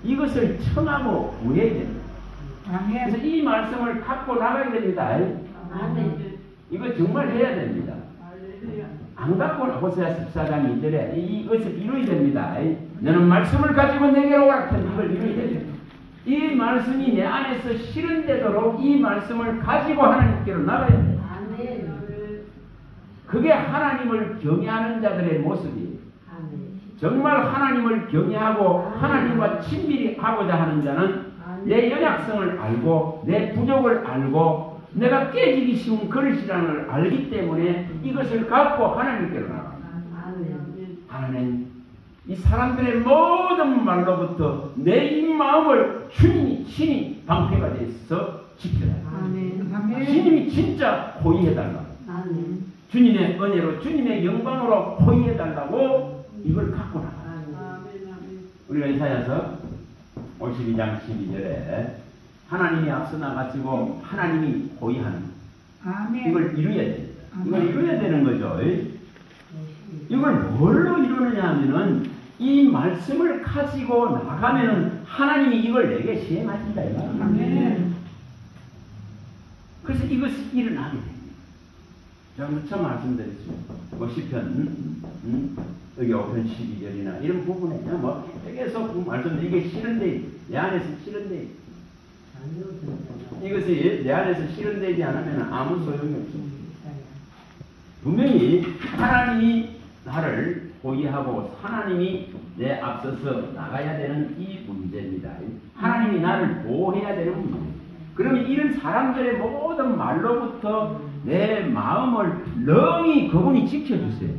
Speaker 1: 이것을 청하고 구해야 됩니다. 그래서 이 말씀을 갖고 나가야 됩니다. 이거 정말 해야 됩니다. 안 갖고 호세아 14장 2절에 이것을 이루어야 됩니다. 너는 말씀을 가지고 내게로 오라. 이걸 이루어야 됩니다. 이 말씀이 내 안에서 실현되도록 이 말씀을 가지고 하나님께로 나가야 돼요. 그게 하나님을 경외하는 자들의 모습이에요. 정말 하나님을 경외하고 하나님과 친밀히 하고자 하는 자는 내 연약성을 알고 내 부족을 알고 내가 깨지기 쉬운 그릇이라는 걸 알기 때문에 이것을 갖고 하나님께로 나갑니다. 하나님 이 사람들의 모든 말로부터 내 이 마음을 주님이 친히 방패가 돼서 지켜달라. 주님이 진짜 호위해달라. 주님의 은혜로 주님의 영광으로 호위해달라고 이걸 갖고 나가. 우리가 이사야서 52장 12절에 하나님이 앞서 나가시고 하나님이 호위하는 이걸 이루어야 됩니다. 이걸 이루어야 되는 거죠. 이걸 뭘로 이루느냐 하면은 이 말씀을 가지고 나가면은 하나님이 이걸 내게 시행하신다. 그래서 이것이 일어나게 됩니다. 제가 무척 말씀드렸습니다. 뭐 시편 여기 5편 12절이나 이런 부분에 뭐 여기에서 말씀 이게 실현돼 내 안에서 실현돼 이것이 내 안에서 실현되지 않으면 아무 소용이 없습니다. 분명히 하나님이 나를 호위하고 하나님이 내 앞서서 나가야 되는 이 문제입니다. 하나님이 나를 보호해야 되는 문제입니다. 그러면 이런 사람들의 모든 말로부터 내 마음을 능히 그분이 지켜주세요.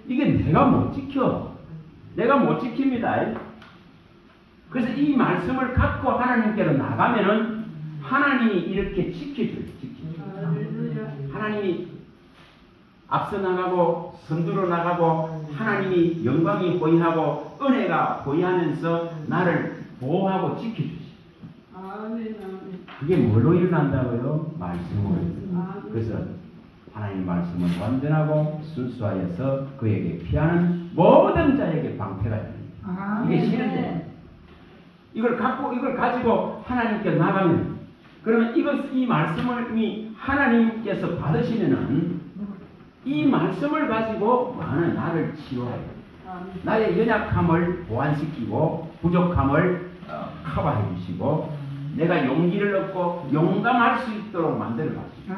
Speaker 1: 이게 내가 못 지켜. 내가 못 지킵니다. 그래서 이 말씀을 갖고 하나님께로 나가면은 하나님이 이렇게 지켜줘요. 하나님이 앞서 나가고 선두로 나가고 하나님이 영광이 보이하고 은혜가 보이하면서 나를 보호하고 지켜주시. 그게 뭘로 일어난다고요? 말씀으로. 그래서 하나님 말씀은 완전하고 순수하여서 그에게 피하는 모든 자에게 방패가 됩니다. 이게 실현돼요. 이걸 가지고 하나님께 나가면, 그러면 이 말씀을 하나님께서 받으시면은 이 말씀을 가지고 나를 치료해요. 나의 연약함을 보완시키고 부족함을 커버해 주시고 내가 용기를 얻고 용감할 수 있도록 만들어 가시고.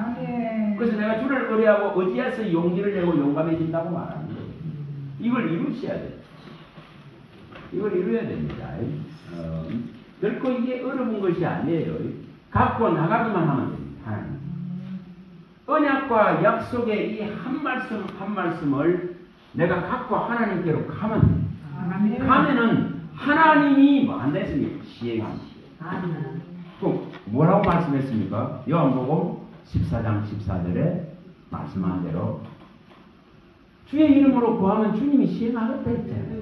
Speaker 1: 그래서 내가 주를 의뢰하고 의지해서 용기를 내고 용감해진다고 말하는 거예요. 이걸 이루셔야 돼요. 이걸 이루어야 됩니다. 결코 이게 어려운 것이 아니에요. 갖고 나가기만 하면 됩니다. 하나님. 언약과 약속의 이 한 말씀 한 말씀을 내가 갖고 하나님께로 가면 돼요. 가면은 하나님이 뭐 한다 했습니까? 시행합니다. 그럼 뭐라고 말씀했습니까? 요한복음 14장 14절에 말씀한 대로 주의 이름으로 구하면 주님이 시행하겠다 했잖아요.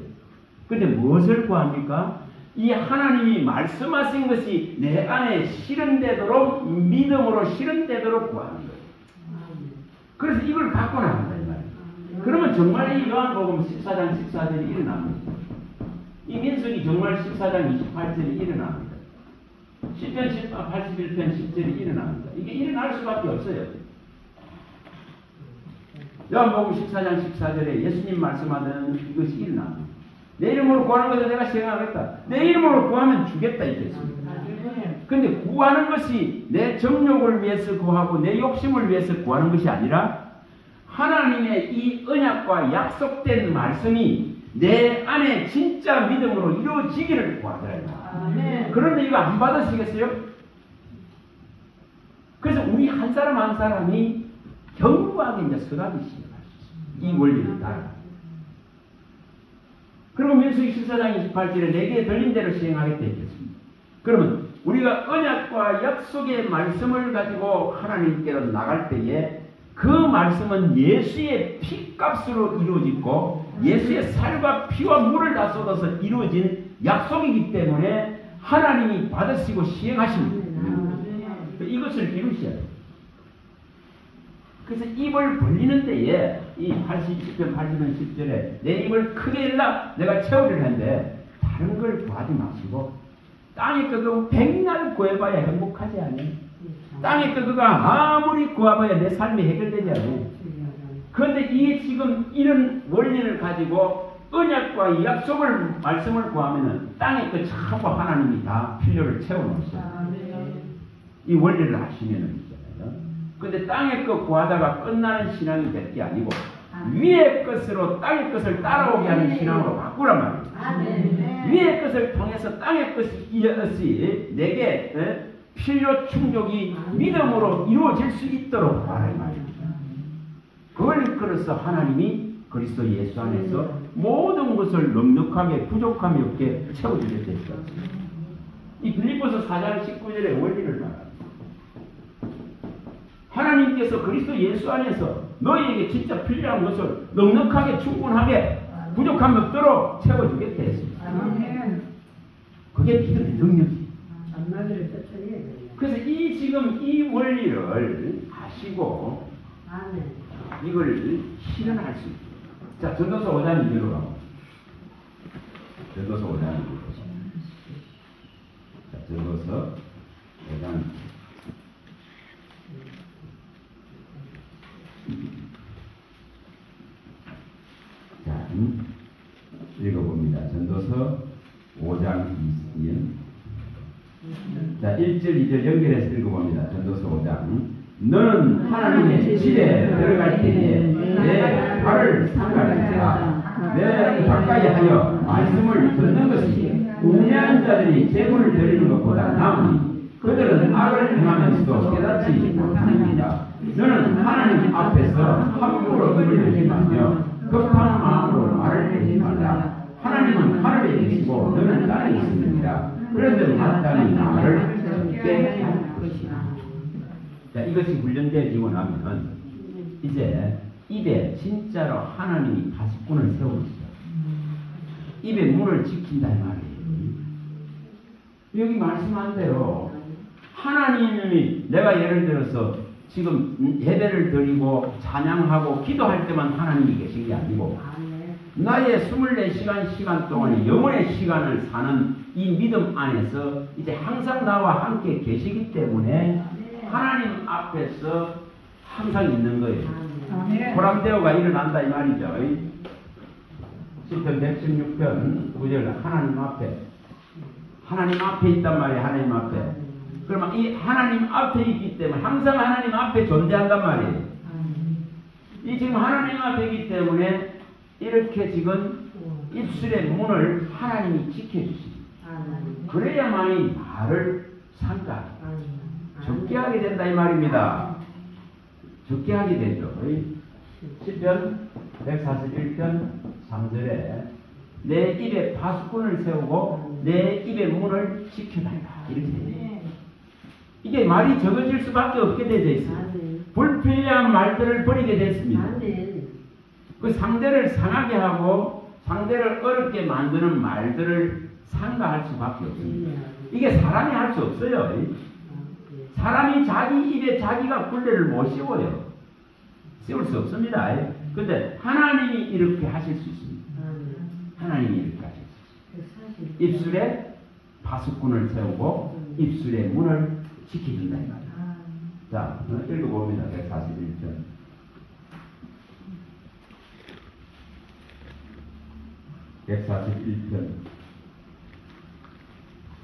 Speaker 1: 근데 무엇을 구합니까? 이 하나님이 말씀하신 것이 내 안에 실현되도록 믿음으로 실현되도록 구하는 거예요. 그래서 이걸 갖고 나간다 이 말이에요. 그러면 정말 이 요한복음 14장 14절이 일어납니다. 이 민수기 정말 14장 28절이 일어납니다. 10편 81편 10절이 일어납니다. 이게 일어날 수밖에 없어요. 요한복음 14장 14절에 예수님 말씀하던 이것이 일어납니다. 내 이름으로 구하는 것을 내가 시행하겠다. 내 이름으로 구하면 주겠다 이랬습니다. 근데 구하는 것이 내 정욕을 위해서 구하고 내 욕심을 위해서 구하는 것이 아니라 하나님의 이 언약과 약속된 말씀이 내 안에 진짜 믿음으로 이루어지기를 구하더라. 그런데 이거 안 받으시겠어요? 그래서 우리 한 사람 한 사람이 견고하게 이제 서가기 시작할 수 있어요. 이 원리를 따라. 그리고 민수기 14장 28절에 내게 들린 대로 시행하겠다 했습니다. 그러면 우리가 언약과 약속의 말씀을 가지고 하나님께로 나갈 때에 그 말씀은 예수의 피값으로 이루어지고 예수의 살과 피와 물을 다 쏟아서 이루어진 약속이기 때문에 하나님이 받으시고 시행하십니다. 이것을 이루셔야 돼요. 그래서 입을 벌리는 데에 이 80편 80편 10절에 내 입을 크게 열라 내가 채우려 하는데 다른 걸 구하지 마시고 땅의 그거 백날 구해봐야 행복하지 않아요? 땅의 그거가 아무리 구해봐야 내 삶이 해결되지 않아요? 그런데 이게 지금 이런 원리를 가지고 언약과 약속을 말씀을 구하면은 땅의 그 전부 하나님이 다 필요를 채워놓으셔요. 이 원리를 아시면은 근데 땅의 것 구하다가 끝나는 신앙이 될 게 아니고 위의 것으로 땅의 것을 따라오게 하는 신앙으로 바꾸란 말이에요. 위의 것을 통해서 땅의 것이 내게 필요 충족이 믿음으로 이루어질 수 있도록 하는 말입니다. 그걸 이끌어서 하나님이 그리스도 예수 안에서 모든 것을 넉넉하게 부족함이 없게 채워주게 됐어요. 이 빌립보서 4장 19절의 원리를 말합니다. 하나님께서 그리스도 예수 안에서 너희에게 진짜 필요한 것을 넉넉하게 충분하게 부족함이 없도록 채워주겠다 했습니다. 그게 믿음의 능력이에요. 그래서 지금 이 원리를 아시고 이걸 실현할 수 있어요. 자, 전도서 5장 2절로 가고 전도서 5장 2절 자, 전도서 5장 자, 읽어봅니다. 전도서 5장 2절. 자, 1절, 2절 연결해서 읽어봅니다. 전도서 5장. 너는 하나님의 집에 들어갈 때에 내 발을 삼가리라. 내 가까이 하여 말씀을 듣는 것이 우매한 자들이 재물을 드리는 것보다 나으니 그들은 악을 행하면서도 깨닫지 못합니다. 너는 하나님 앞에서 함부로 입을 내지 말며 급한 마음으로 말을 내지 말라. 하나님은 하늘에 계시고 너는 땅에 있습니다. 그런데 마땅히 말을 듣게 할 것이다. 자, 이것이 훈련되어지고 나면 이제 입에 진짜로 하나님이 파수꾼을 세우셨어요. 입의 문을 지킨다 이 말이에요. 여기 말씀한 대로 하나님이 내가 예를 들어서 지금 예배를 드리고 찬양하고 기도할 때만 하나님이 계신 게 아니고 나의 24시간 동안 영혼의 시간을 사는 이 믿음 안에서 이제 항상 나와 함께 계시기 때문에 하나님 앞에서 항상 있는 거예요. 보람되어가 일어난다 이 말이죠. 시편 116편 9절 하나님 앞에 있단 말이에요. 하나님 앞에. 그러면 이 하나님 앞에 있기 때문에 항상 하나님 앞에 존재한단 말이에요. 이 지금 하나님 앞에 있기 때문에 이렇게 지금 입술의 문을 하나님이 지켜주십니다. 그래야만이 말을 상가 적게 하게 된다 이 말입니다. 적게 하게 되죠. 시편 141편 3절에 내 입에 파수꾼을 세우고 내 입의 문을 지켜달라 이렇게 돼요. 이게 말이 적어질 수밖에 없게 되어 있어요. 불필요한 말들을 버리게 됐습니다. 그 상대를 상하게 하고 상대를 어렵게 만드는 말들을 상가할 수밖에 없습니다. 이게 사람이 할 수 없어요. 사람이 자기 입에 자기가 굴레를 못 씌워요. 씌울 수 없습니다. 근데 하나님이 이렇게 하실 수 있습니다. 하나님이 이렇게 하실 수 있습니다. 입술에 파수꾼을 세우고 입술의 문을 지켜준다 이 말이에요. 자, 읽어봅니다. 141편. 141편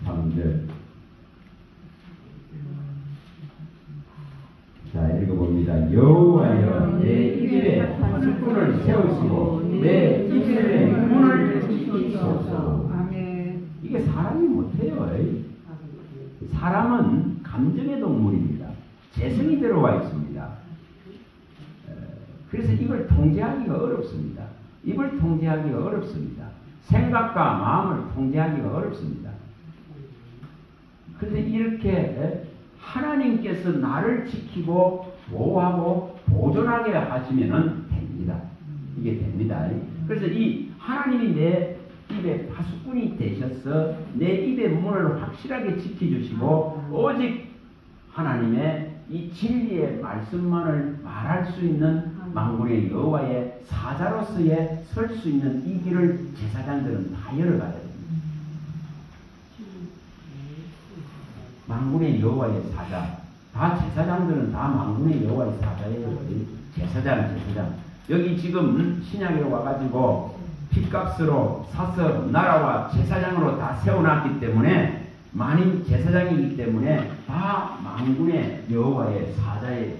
Speaker 1: 3절. 자, 읽어봅니다. 여호와여 내 입에 파수꾼을 세우시고 내 입술의 문을 지키소서. 이게 사람이 못해요. 사람은 감정의 동물입니다. 재성이 들어와 있습니다. 그래서 이걸 통제하기가 어렵습니다. 입을 통제하기가 어렵습니다. 생각과 마음을 통제하기가 어렵습니다. 그런데 이렇게 하나님께서 나를 지키고 보호하고 보존하게 하시면은 됩니다. 이게 됩니다. 그래서 이 하나님이 내 입에 파수꾼이 되셔서 내 입의 문을 확실하게 지켜주시고 오직 하나님의 이 진리의 말씀만을 말할 수 있는 만군의 여호와의 사자로서의 설 수 있는 이 길을 제사장들은 다 열어가야 됩니다. 만군의 여호와의 사자. 다 제사장들은 다 만군의 여호와의 사자예요. 제사장. 여기 지금 신약에 와가지고 핏값으로 사서 나라와 제사장으로 다 세워놨기 때문에 만인 제사장이기 때문에 다 만군의 여호와의 사자예요.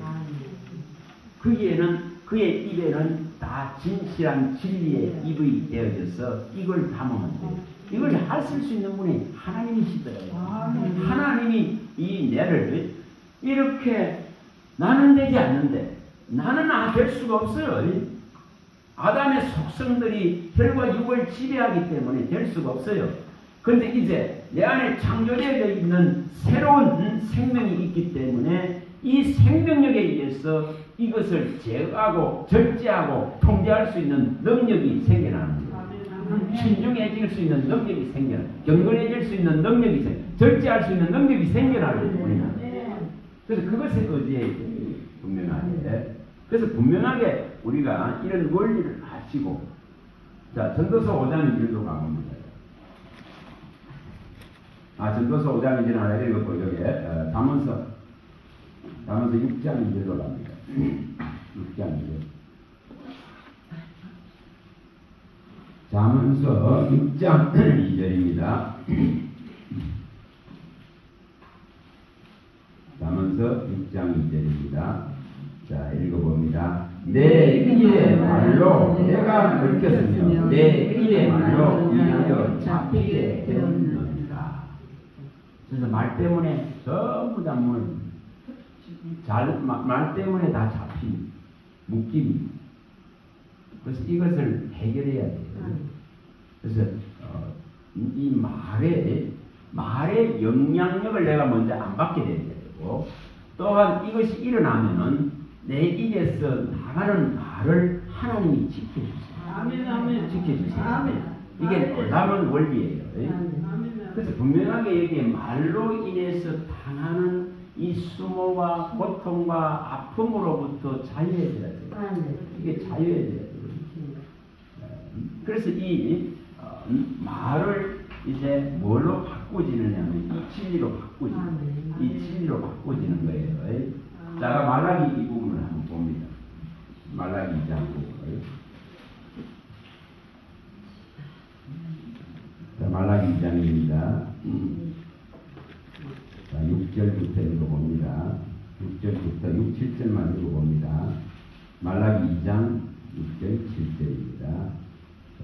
Speaker 1: 그의 입에는 다 진실한 진리의 입이 되어져서 이걸 담으면 돼요. 이걸 하실 수 있는 분이 하나님이시더라고요. 하나님이 이 내를 이렇게 나는 되지 않는데 나는 될 수가 없어요. 아담의 속성들이 혈과 육을 지배하기 때문에 될 수가 없어요. 그런데 이제 내 안에 창조되어 있는 새로운 생명이 있기 때문에 이 생명력에 의해서 이것을 제어하고 절제하고 통제할 수 있는 능력이 생겨나는 거예요. 신중해질 수 있는 능력이 생겨나는 거예요. 경건해질 수 있는 능력이 생겨나는 거예요. 절제할 수 있는 능력이 생겨나는 거예요. 그래서 그것에 의지해 분명하게. 그래서 분명하게 우리가 이런 원리를 아시고, 자, 전도서 5장 1절로 가봅니다. 전도서 5장 1절 하나 읽었고, 여기에, 잠언서 6장 2절로 갑니다. 6장 2절. 잠언서 6장 2절입니다. 잠언서 6장 2절입니다. 자, 읽어봅니다. 내 입의 말로 내가 느꼈으며 내 입의 말로 인하여 잡히게 되었느니라. 그래서 말 때문에 전부 다 말 때문에 다 잡힌 묶임. 그래서 이것을 해결해야 돼요. 그래서 이 말의 영향력을 내가 먼저 안 받게 되는 거고, 또한 이것이 일어나면은 내 입에서 나가는 말을 하나님이 지켜주세요.
Speaker 3: 아멘, 아멘.
Speaker 1: 지켜주세요.
Speaker 3: 아멘.
Speaker 1: 이게 놀라운 원리예요.
Speaker 3: 아멘.
Speaker 1: 그래서 분명하게 여기에 말로 인해서 당하는 이 수모와 고통과 아픔으로부터 자유해져야 돼요.
Speaker 3: 아멘.
Speaker 1: 이게 자유해져야 돼요. 그래서 이 말을 이제 뭘로 바꾸지느냐면 이 진리로 바꾸지는 이 진리로 바꾸지는 거예요. 자, 말라기 이 부분을 한번 봅니다. 말라기 2장 부분을. 자, 말라기 2장입니다. 자, 6절부터 읽어봅니다. 6절부터 6, 7절만 읽어봅니다. 말라기 2장 6절 7절입니다.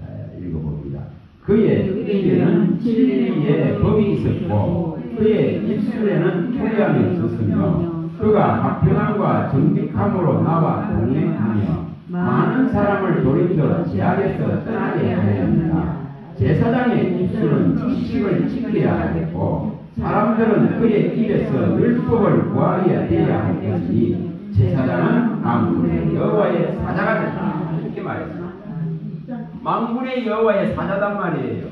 Speaker 1: 자, 읽어봅니다. 그의 입에는 진리의 법이 있었고 그의 입술에는 불의함이 없었으며 그가 화평함과 정직함으로 나와 동행하며 많은 사람을 돌이켜 죄악에서 떠나게 하였다. 제사장의 입술은 지식을 지켜야 하겠고 사람들은 그의 입에서 율법을 구하여야 되어야 할 것이니 제사장은 만군의 여호와의 사자가 된다. 이렇게 말했습니다. 만군의 여호와의 사자단 말이에요.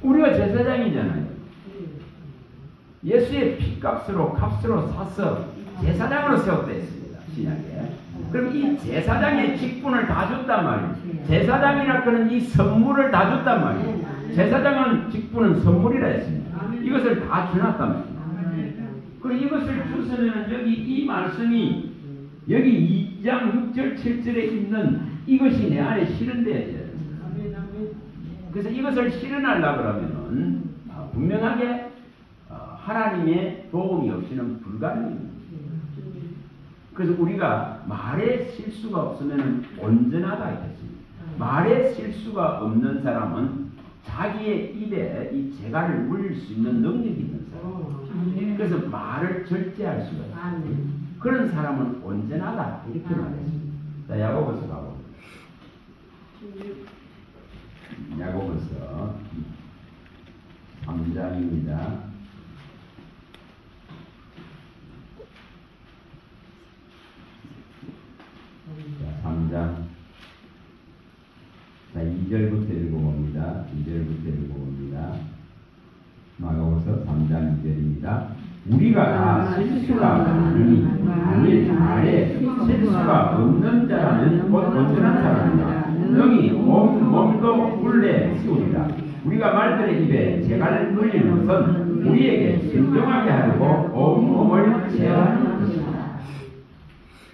Speaker 1: 우리가 제사장이잖아요. 예수의 핏값으로 사서 제사장으로 세웠다 했습니다. 신약에. 그럼 이 제사장의 직분을 다 줬단 말이에요. 제사장이라 그는 이 선물을 다 줬단 말이에요. 제사장은 직분은 선물이라 했습니다. 이것을 다 주놨단 말이에요. 그리고 이것을 주시면 여기 이 말씀이 여기 2장 6절 7절에 있는 이것이 내 안에 실현돼야 돼요. 그래서 이것을 실현하려고 그러면은 분명하게 하나님의 도움이 없이는 불가능합니다. 그래서 우리가 말에 실수가 없으면 온전하다 했습니다. 말에 실수가 없는 사람은 자기의 입에 이 재갈을 물릴 수 있는 능력이 있는 사람. 그래서 말을 절제할 수가 있어요. 그런 사람은 온전하다 이렇게 말했습니다. 자, 야고보서 가봅니다. 야고보서 3장입니다. 자, 3장. 자, 2절부터 읽어봅니다. 2절부터 읽어봅니다. 야고보서 3장 2절입니다. 우리가 다 실수가 많으니 만일 말에 실수가 없는 자라면 곧 온전한 사람이다. 능히 온 몸도 굴레 씌우리라. 우리가 말들의 입에 재갈을 물리는 것은 우리에게 순종하게 하려고 온 몸을 제어하는 것이다.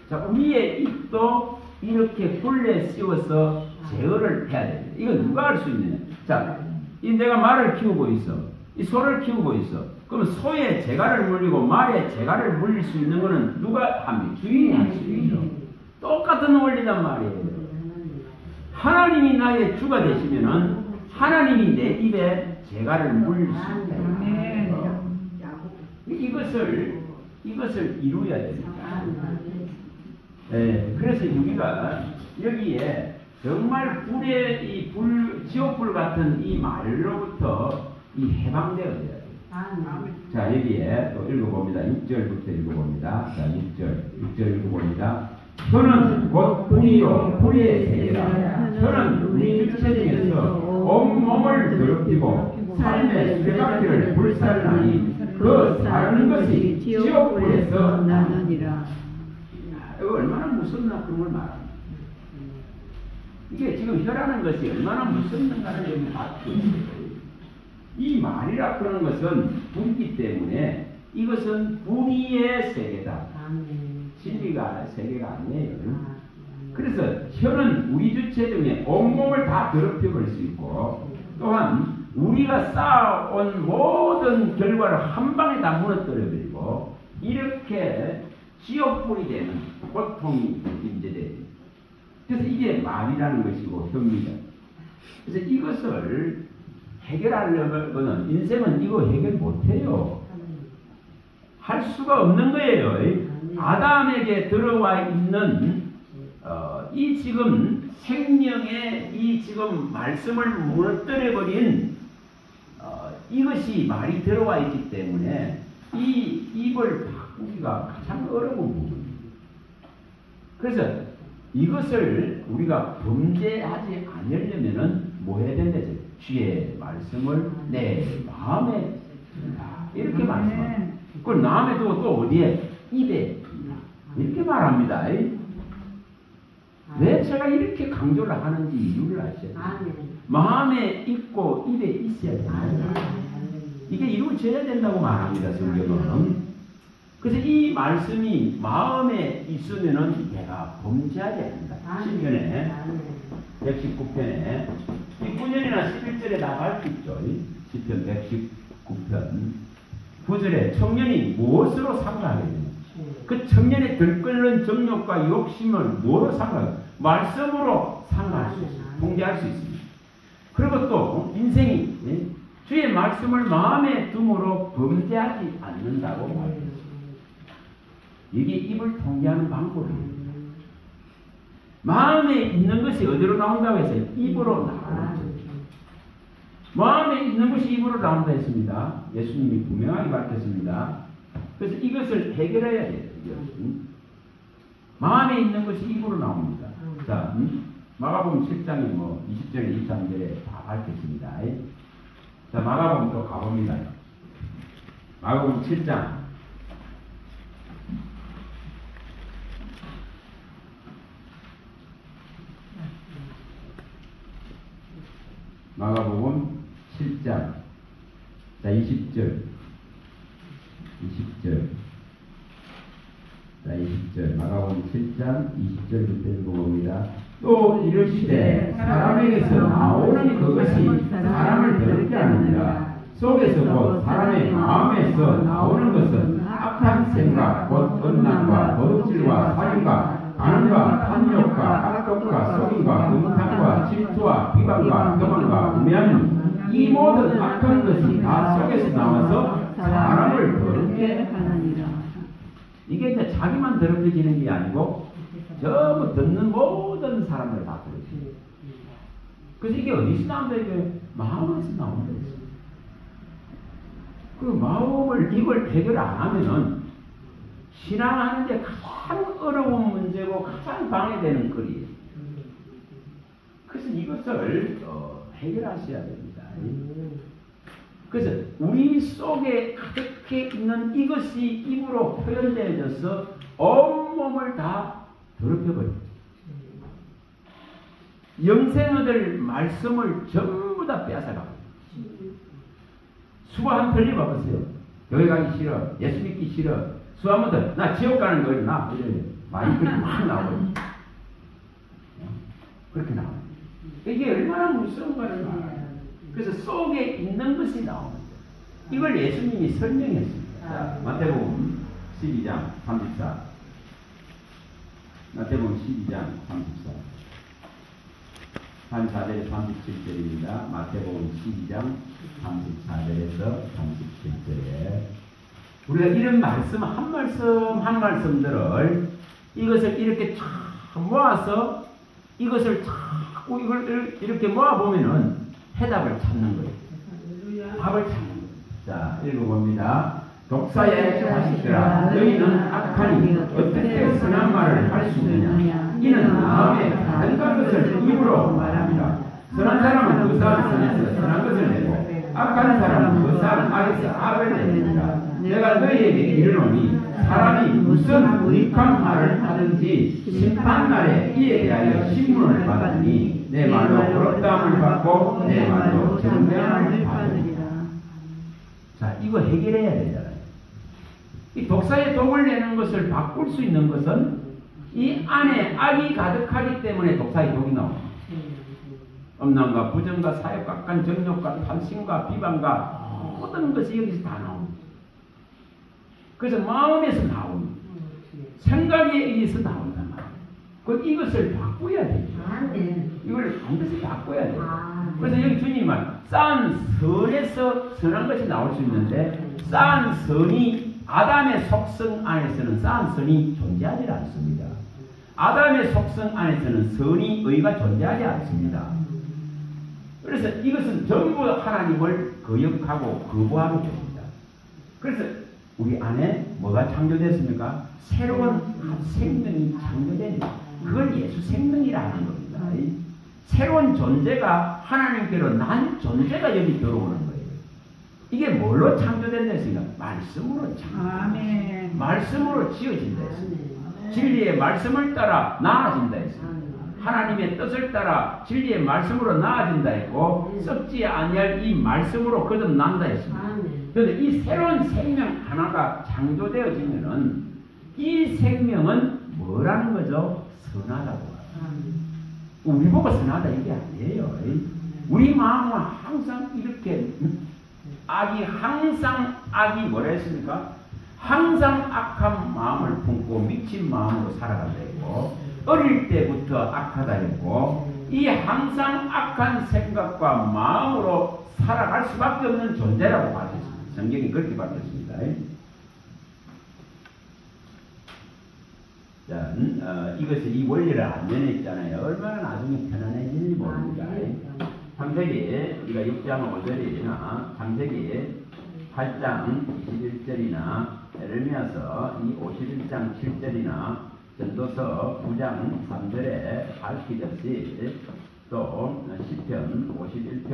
Speaker 1: 자, 우리의 입도 이렇게 굴레 씌워서 제어를 해야 됩니다. 이건 누가 할 수 있느냐? 자, 이 내가 말을 키우고 있어. 이 소를 키우고 있어. 그럼 소의 재갈을 물리고 말의 재갈을 물릴 수 있는 거는 누가 합니까? 주인이 할 수 있죠. 똑같은 원리단 말이에요. 하나님이 나의 주가 되시면은 하나님이 내 입에 재갈을 물릴 수 있다. 이것을 이루어야 됩니다. 네, 그래서 우리가 여기에 정말 지옥불 같은 이 말로부터 이 해방되어야 돼요. 자, 여기에 또 읽어봅니다. 6절부터 읽어봅니다. 자, 6절 읽어봅니다. 혀는 곧 불의요 불의의 세계다. 혀는 우리 주체 중에서 온몸을 더럽히고 삶의 수레바퀴를 불살라니 그 사는 것이 지옥불에서 나느니라. 이거 얼마나 무섭나 그런 걸 말합니다. 이게 지금 혀라는 것이 얼마나 무섭는가를 여기 받고 있어요. 이 말이라 그러는 것은 불이기 때문에 이것은 불의의 세계다. 진리가 세계가 아니에요. 그래서 혀는 우리 주체 중에 온몸을 다 더럽혀버릴 수 있고 또한 우리가 쌓아온 모든 결과를 한 방에 다 무너뜨려버리고 이렇게 지옥불이 되는 고통이 임재됩니다. 그래서 이게 말이라는 것이고 혀입니다. 그래서 이것을 해결하려면 인생은 이거 해결 못해요. 할 수가 없는 거예요. 아담에게 들어와 있는 이 지금 생명의 이 지금 말씀을 무너뜨려버린 이것이 말이 들어와 있기 때문에 이 입을 바꾸기가 가장 어려운 부분입니다. 그래서 이것을 해결하려면 인생은 이거 해결 못해요. 할 수가 없는 거예요. 아담에게 들어와 있는 이 지금 생명의 이 지금 말씀을 무너뜨려버린 이것이 말이 들어와 있기 때문에 이 입을 바꾸기가 가장 어려운 부분입니다. 그래서 그래서 이것을 우리가 범죄하지 않으려면은 뭐 해야 된다죠? 주의 말씀을 내 마음에 둔다. 이렇게 말씀합니다. 그걸 마음에 두고 또 어디에? 입에 둔다. 이렇게 말합니다. 왜 제가 이렇게 강조를 하는지 이유를 아셔야 돼요. 마음에 있고 입에 있어야 됩니다. 이게 이루어져야 된다고 말합니다. 성경은. 그래서 이 말씀이 마음에 있으면은 내가 범죄하지 않는다. 10편에 119편에 이 9년이나 11절에 다 밝혀있죠. 10편 119편 9절에 청년이 무엇으로 상가하게 되냐. 그 청년의 들끓는 정욕과 욕심을 뭐로 상가하게? 말씀으로 상가할 수 있습니다. 통제할 수 있습니다. 그리고 또 인생이 주의 말씀을 마음에 둠으로 범죄하지 않는다고 말했습니다. 이게 입을 통제하는 방법입니다. 마음에 있는 것이 어디로 나온다고 했어요? 입으로 나온다. 마음에 있는 것이 입으로 나온다 했습니다. 예수님이 분명하게 밝혔습니다. 그래서 이것을 해결해야 돼요. 마음에 있는 것이 입으로 나옵니다. 자, 마가복음 7장이 20절에 23절에 다 밝혔습니다. 자, 마가복음 또 가봅니다. 마가복음 7장. 마가복음 7장. 자, 20절. 자, 20절. 마가복음 7장 20절부터 읽어봅니다. 또 이르시되 사람에게서 나오는 그것이 사람을 더럽게 하느니라. 속에서 곧 사람의 마음에서 나오는 것은 악한 생각, 곧 음란과 도둑질과 살인과 간음과 탐욕과 악독과 속임과 음탕과 질투와 비방과 교만과 음해함 이 모든 악한 것이 다 속에서 나와서 사람을 더럽게 하느니라. 이게 이제 자기만 더럽혀지는 게 아니고 전부 듣는 모든 사람을 다 더럽혀져요. 그래서 이게 어디서 나온다? 이게 마음에서 나온다. 그 마음을 이걸 해결 안 하면은 신앙하는데 가장 어려운 문제고 가장 방해되는 거리예요. 그래서 이것을 해결하셔야 됩니다. 그래서 우리 속에 가득해 있는 이것이 입으로 표현되어져서 온몸을 다 더럽혀버려요. 영생을 말씀을 전부 다 빼앗아가요. 수고 한 틀리 봐보세요. 교회 가기 싫어. 예수 믿기 싫어. 수화무들 나 지옥 가는 거예요. 나 이래 많이 그렇게 막 나와요. 그렇게 나와요. 이게 얼마나 무서운가를 알아요. 그래서 속에 있는 것이 나옵니다. 이걸 예수님이 설명했습니다. 자, 마태복음 12장 34. 마태복음 12장 34. 34절에서 37절입니다. 마태복음 12장 34절에서 37절에 우리가 이런 말씀 한 말씀 한 말씀들을 이것을 이렇게 쫙 모아서 이것을 자꾸 이걸 이렇게 모아보면은 해답을 찾는 거예요. 답을 찾는 거예요. 자, 읽어봅니다. 독사의 자식들아 너희는 악하니 어떻게 선한 말을 할 수 있느냐. 이는 마음에 가득한 것을 입으로 말합니다. 선한 사람은 그 사람 선에서 선한 것을 내고 악한 사람은 그 사람 악에서 악을 내니라. 내가 너희에게 이르노니 사람이 무슨 무익한 말을 하든지 심판날에 이에 대하여 신문을 받으니 내 말로 부럽다함을 받고 내 말로 정죄함을 받으리라. 자, 이거 해결해야 되잖아요. 이 독사의 독을 내는 것을 바꿀 수 있는 것은 이 안에 악이 가득하기 때문에 독사의 독이 나옵니다. 음란과 부정과 사욕과 악한 정욕과 탐심과 비방과 모든 것이 여기서 다 나옵니다. 그래서 마음에서 나옵니다. 생각에 의해서 나온단 말이에요. 이것을 바꿔야 되죠. 이걸 반드시 바꿔야 돼요. 그래서 여기 주님 말, 쌓은 선에서 선한 것이 나올 수 있는데 쌓은 선이 아담의 속성 안에서는 쌓은 선이 존재하지 않습니다. 아담의 속성 안에서는 선이 의가 존재하지 않습니다. 그래서 이것은 전부 하나님을 거역하고 거부하게 됩니다. 그래서 우리 안에 뭐가 창조됐습니까? 새로운 한 생명이 창조됩니다. 그걸 예수 생명이라 하는 겁니다. 새로운 존재가 하나님께로 난 존재가 여기 들어오는 거예요. 이게 뭘로 창조된다 했습니까? 말씀으로
Speaker 4: 아멘.
Speaker 1: 말씀으로 지어진다 했습니다. 진리의 말씀을 따라 나아진다 했습니다. 하나님의 뜻을 따라 진리의 말씀으로 나아진다 했고 썩지 아니할 이 말씀으로 거듭난다 했습니다. 그런데 이 새로운 생명 하나가 창조되어지면은 이 생명은 뭐라는 거죠? 선하다고. 우리 보고 선하다 이게 아니에요. 우리 마음은 항상 이렇게 악이 뭐라 했습니까? 항상 악한 마음을 품고 미친 마음으로 살아간다 했고 어릴 때부터 악하다 했고 이 항상 악한 생각과 마음으로 살아갈 수밖에 없는 존재라고 밝혔습니다. 성경이 그렇게 밝혔습니다. 자, 이것을 이 원리를 안 전했잖아요. 얼마나 나중에 편안해질지 모릅니다. 창세기 우리가 6장 5절이나 창세기 8장 21절이나 에레미야서 이 51장 7절이나 전도서 9장 3절에 밝히듯이 또 시편 51편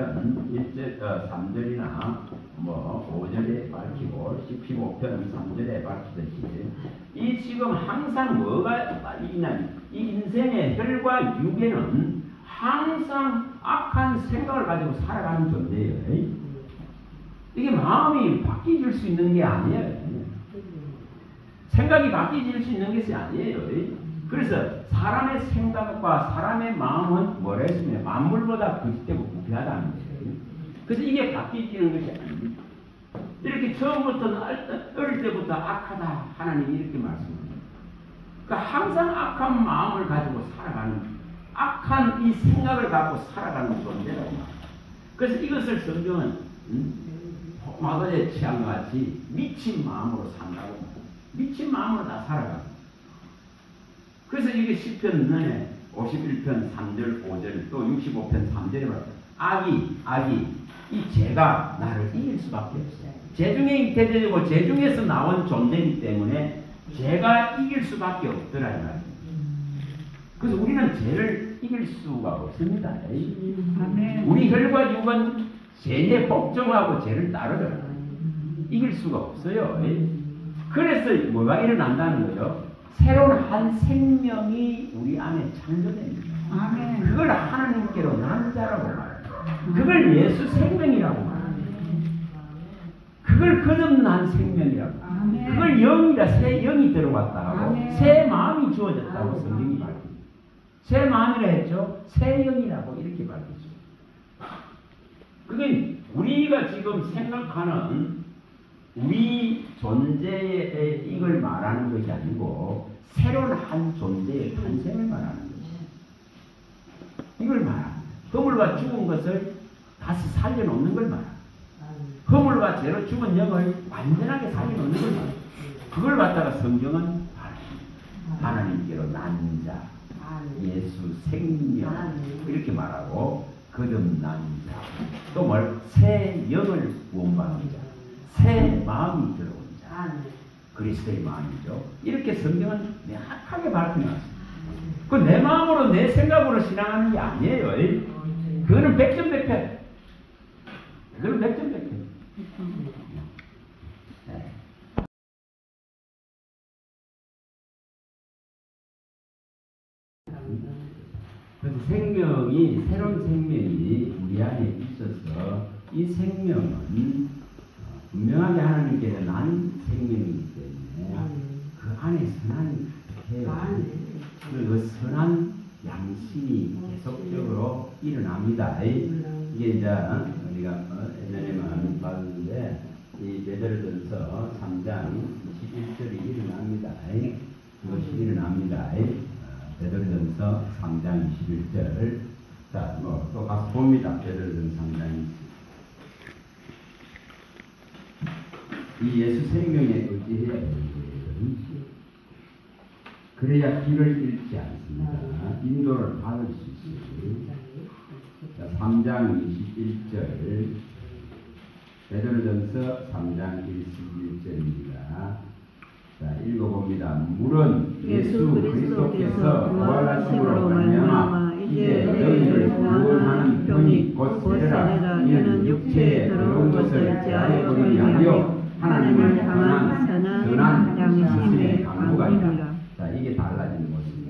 Speaker 1: 1절, 3절이나 뭐 5절에 밝히고 15편 3절에 밝히듯이 이 지금 항상 뭐가 있냐면 이 인생의 혈과 육에는 항상 악한 생각을 가지고 살아가는 존재예요. 이게 마음이 바뀌질 수 있는 게 아니에요. 생각이 바뀌질 수 있는 것이 아니에요. 그래서 사람의 생각과 사람의 마음은 뭐라 했으면 만물보다 거짓되고 부패하다는 거예요. 그래서 이게 바뀌지는 것이 아닙니다. 이렇게 처음부터 어릴 때부터 악하다 하나님이 이렇게 말씀합니다. 그러니까 항상 악한 마음을 가지고 살아가는 악한 이 생각을 갖고 살아가는 존재라고 합니다. 그래서 이것을 성경은 마가의 취향같이 미친 마음으로 산다고 미친 마음으로 다 살아가고 그래서 이게 시편 51편 3절 5절 또 65편 3절에 말해요. 악이 이 죄가 나를 이길 수밖에 없어요. 죄 중에 잉태되고 죄 중에서 나온 존재이기 때문에 죄가 이길 수밖에 없더라 이 말이에요. 그래서 우리는 죄를 이길 수가 없습니다.
Speaker 4: 아멘.
Speaker 1: 우리 혈과 육은 죄에 복종하고 죄를 따르더라. 이길 수가 없어요. 그래서 뭐가 일어난다는 거죠? 새로운 한 생명이 우리 안에 창조됩니다.
Speaker 4: 아멘.
Speaker 1: 그걸 하나님께로 난 자라고 말해요. 그걸 예수 생명이라고 말해요. 그걸 거듭난 생명이라고.
Speaker 4: 아멘.
Speaker 1: 그걸 영이라 새 영이 들어왔다 하고
Speaker 4: 아멘.
Speaker 1: 새 마음이 주어졌다고 성경이 밝힙니다. 새 마음이라 했죠? 새 영이라고 이렇게 밝히죠. 그게 우리가 지금 생각하는 우리 존재의 이걸 말하는 것이 아니고 새로운 한 존재의 탄생을 말하는 것이죠. 이걸 말합니다. 허물과 죽은 것을 다시 살려놓는 걸 말합니다. 허물과 죄로 죽은 영을 완전하게 살려놓는 걸 말합니다. 그걸 갖다가 성경은 말합니다. 하나님께로 난 자, 예수 생명 이렇게 말하고 거듭난 자, 또 뭘 새 영을 구원받은 자, 새 마음이 들어온 자, 그리스도의 마음이죠. 이렇게 성경은 명확하게 밝혀놨습니다. 그 내 마음으로 내 생각으로 신앙하는 게 아니에요. 그거는 백전백패. 그거는 백전백패. 네. 그래서 생명이 새로운 생명이 우리 안에 있어서 이 생명은 분명하게 하나님께서 난 생명이기 때문에 그 안에 선한 해요. 그 선한 양심이 계속적으로 일어납니다. 이게 이제 우리가 예전에만 봤는데 이 베드로전서 3장 21절이 일어납니다. 그것이 일어납니다. 베드로전서 3장 21절. 자, 뭐 또 가서 봅니다. 베드로전서 3장 21절. 이 예수 생명에 의지해야 되는 거예요. 그래야 길을 잃지 않습니다. 인도를 받을 수 있어요. 자, 3장 21절. 베드로전서 3장 1-11절입니다. 자, 읽어봅니다. 물은 예수 그리스도께서 부활하심으로 말미암아 이제 너희를 구원하는 편이 곧 세례라. 이는 육체에 들어온 것을 제하여 버리기 하여 하나님을 향한 선한 양심의 강구가 있다. 자, 이게 달라지는 모습입니다.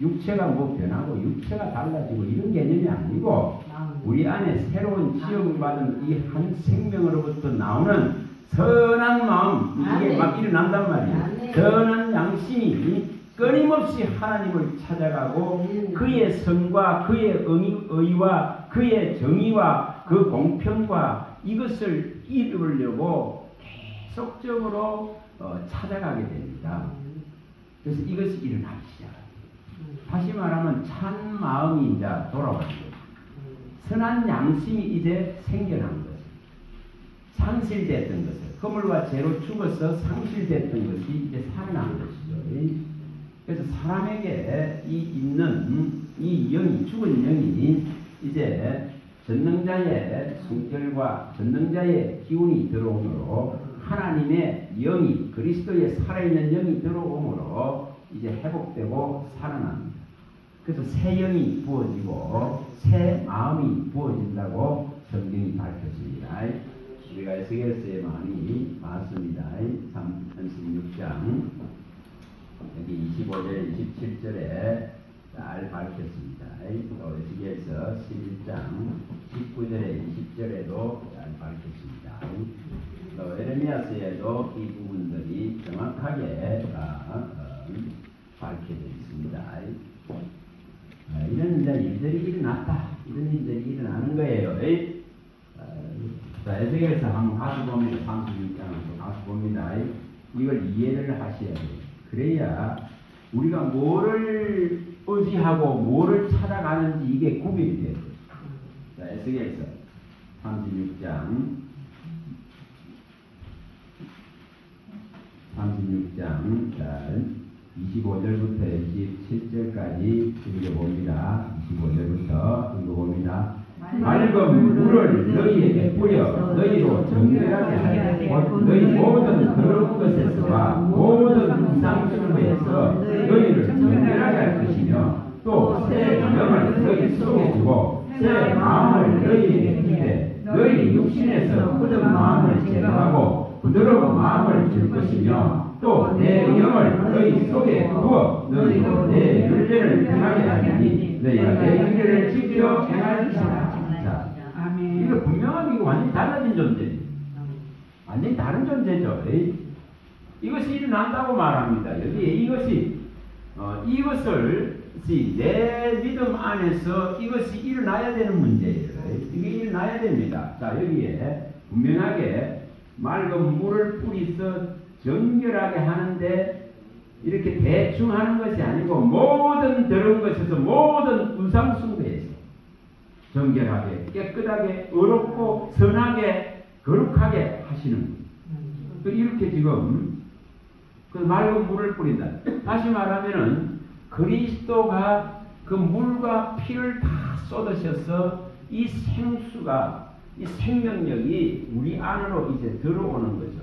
Speaker 1: 육체가 뭐 변하고 육체가 달라지고 이런 개념이 아니고 우리 안에 새로운 지음받은 이 한 생명으로부터 나오는 선한 마음, 이게 막 일어난단 말이에요. 선한 양심이 끊임없이 하나님을 찾아가고 그의 선과 그의 의와 그의 정의와 그 공평과 이것을 이루려고 계속적으로 찾아가게 됩니다. 그래서 이것이 일어나기 시작합니다. 다시 말하면 찬 마음이 이제 돌아오는 거예요. 선한 양심이 이제 생겨난 거예요. 상실됐던 것을, 허물과 죄로 죽어서 상실됐던 것이 이제 살아난 것이죠. 그래서 사람에게 있는 이 영이, 죽은 영이 이제 전능자의 성결과 전능자의 기운이 들어오므로 하나님의 영이, 그리스도의 살아있는 영이 들어오므로 이제 회복되고 살아납니다. 그래서 새 영이 부어지고 새 마음이 부어진다고 성경이 밝혔습니다. 우리가 에스겔서에 많이 봤습니다. 36장 여기 25절 27절에 잘 밝혔습니다. 또 에스겔서 11장 19절에 20절에도 잘 밝혔습니다. 또 에레미야서에도 이 부분들이 정확하게 밝혀져 있습니다. 이런 일들이 일어났다. 이런 일들이 일어나는 거예요. 자, 에스겔서 한번 가서 봅니다. 36장을 가서 봅니다. 이걸 이해를 하셔야 돼요. 그래야 우리가 뭐를 의지하고 뭐를 찾아가는지 이게 구별이 돼요. 자, 에스겔서 36장 25절부터 27절까지 읽어봅니다. 25절부터 읽어봅니다. 맑은 물을 너희에게 뿌려 너희로 정결하게 하여 너희 모든 더러운 것에서와 모든 이상승부에서 너희를 정결하게 할 것이며 또 새 영을 너희 속에 두고 새 마음을 너희에게 주되 너희 육신에서 굳은 마음을 제거하고 부드러운 마음을 줄 것이며 또 내 영을 너희 속에 부어 너희로 내 율례를 행하게 하리니 너희가 내 율례를 지켜 행할 것이다. 자, 이거 분명하게 이거 완전히 달라진 존재예요. 완전히 다른 존재죠. 이것이 일어난다고 말합니다. 여기에 이것을 내 믿음 안에서 이것이 일어나야 되는 문제예요. 이게 일어나야 됩니다. 자, 여기에 분명하게 맑은 물을 뿌리서 정결하게 하는데 이렇게 대충 하는 것이 아니고 모든 더러운 것에서 모든 우상숭배에서 정결하게 깨끗하게 의롭고 선하게 거룩하게 하시는 거예요. 이렇게 지금 그 맑은 물을 뿌린다. 다시 말하면은 그리스도가 그 물과 피를 다 쏟으셔서 이 생수가 이 생명력이 우리 안으로 이제 들어오는 거죠.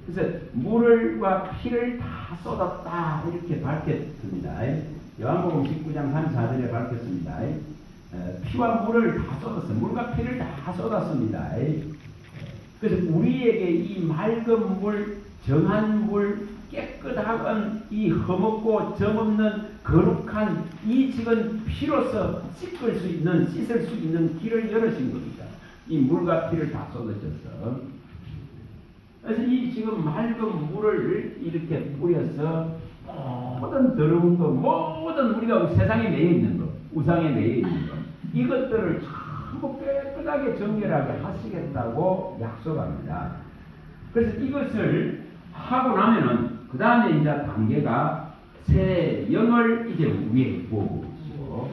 Speaker 1: 그래서 물과 피를 다 쏟았다 이렇게 밝혔습니다. 요한복음 19장 34절에 밝혔습니다. 피와 물을 다 쏟았어요. 물과 피를 다 쏟았습니다. 그래서 우리에게 이 맑은 물, 정한 물, 깨끗한 이 흠없고 점없는 거룩한 이 지금 피로서 씻을 수 있는 길을 열으신 겁니다. 이 물과 피를 다 쏟으셔서. 그래서 이 지금 맑은 물을 이렇게 뿌려서 모든 더러운 거, 모든 우리가 세상에 매여 있는 거, 우상에 매여 있는 거, 이것들을 전부 깨끗하게 정결하게 하시겠다고 약속합니다. 그래서 이것을 하고 나면은 그 다음에 이제 단계가 새 영을 이제 위에 부어주시고,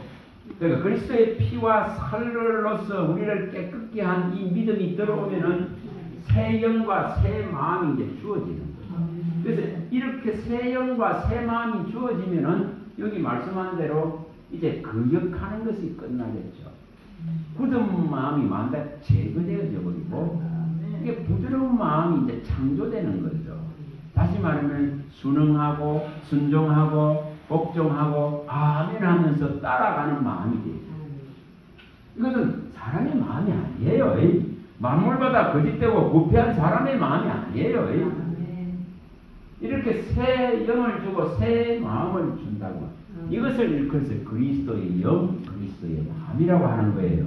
Speaker 1: 그러니까 그리스도의 피와 살로서 우리를 깨끗게 한 이 믿음이 들어오면은 새 영과 새 마음이 이제 주어지는 거죠. 그래서 이렇게 새 영과 새 마음이 주어지면은 여기 말씀한 대로 이제 거역하는 것이 끝나겠죠. 굳은 마음이 만다 제거되어져 버리고 이게 부드러운 마음이 이제 창조되는 거죠. 다시 말하면 순응하고 순종하고 복종하고 아멘 하면서 따라가는 마음이 돼요. 이것은 사람의 마음이 아니에요. 만물보다 거짓되고 부패한 사람의 마음이 아니에요. 이렇게 새 영을 주고 새 마음을 준다고. 이것을 일컬어서 그리스도의 영, 그리스도의 마음이라고 하는 거예요.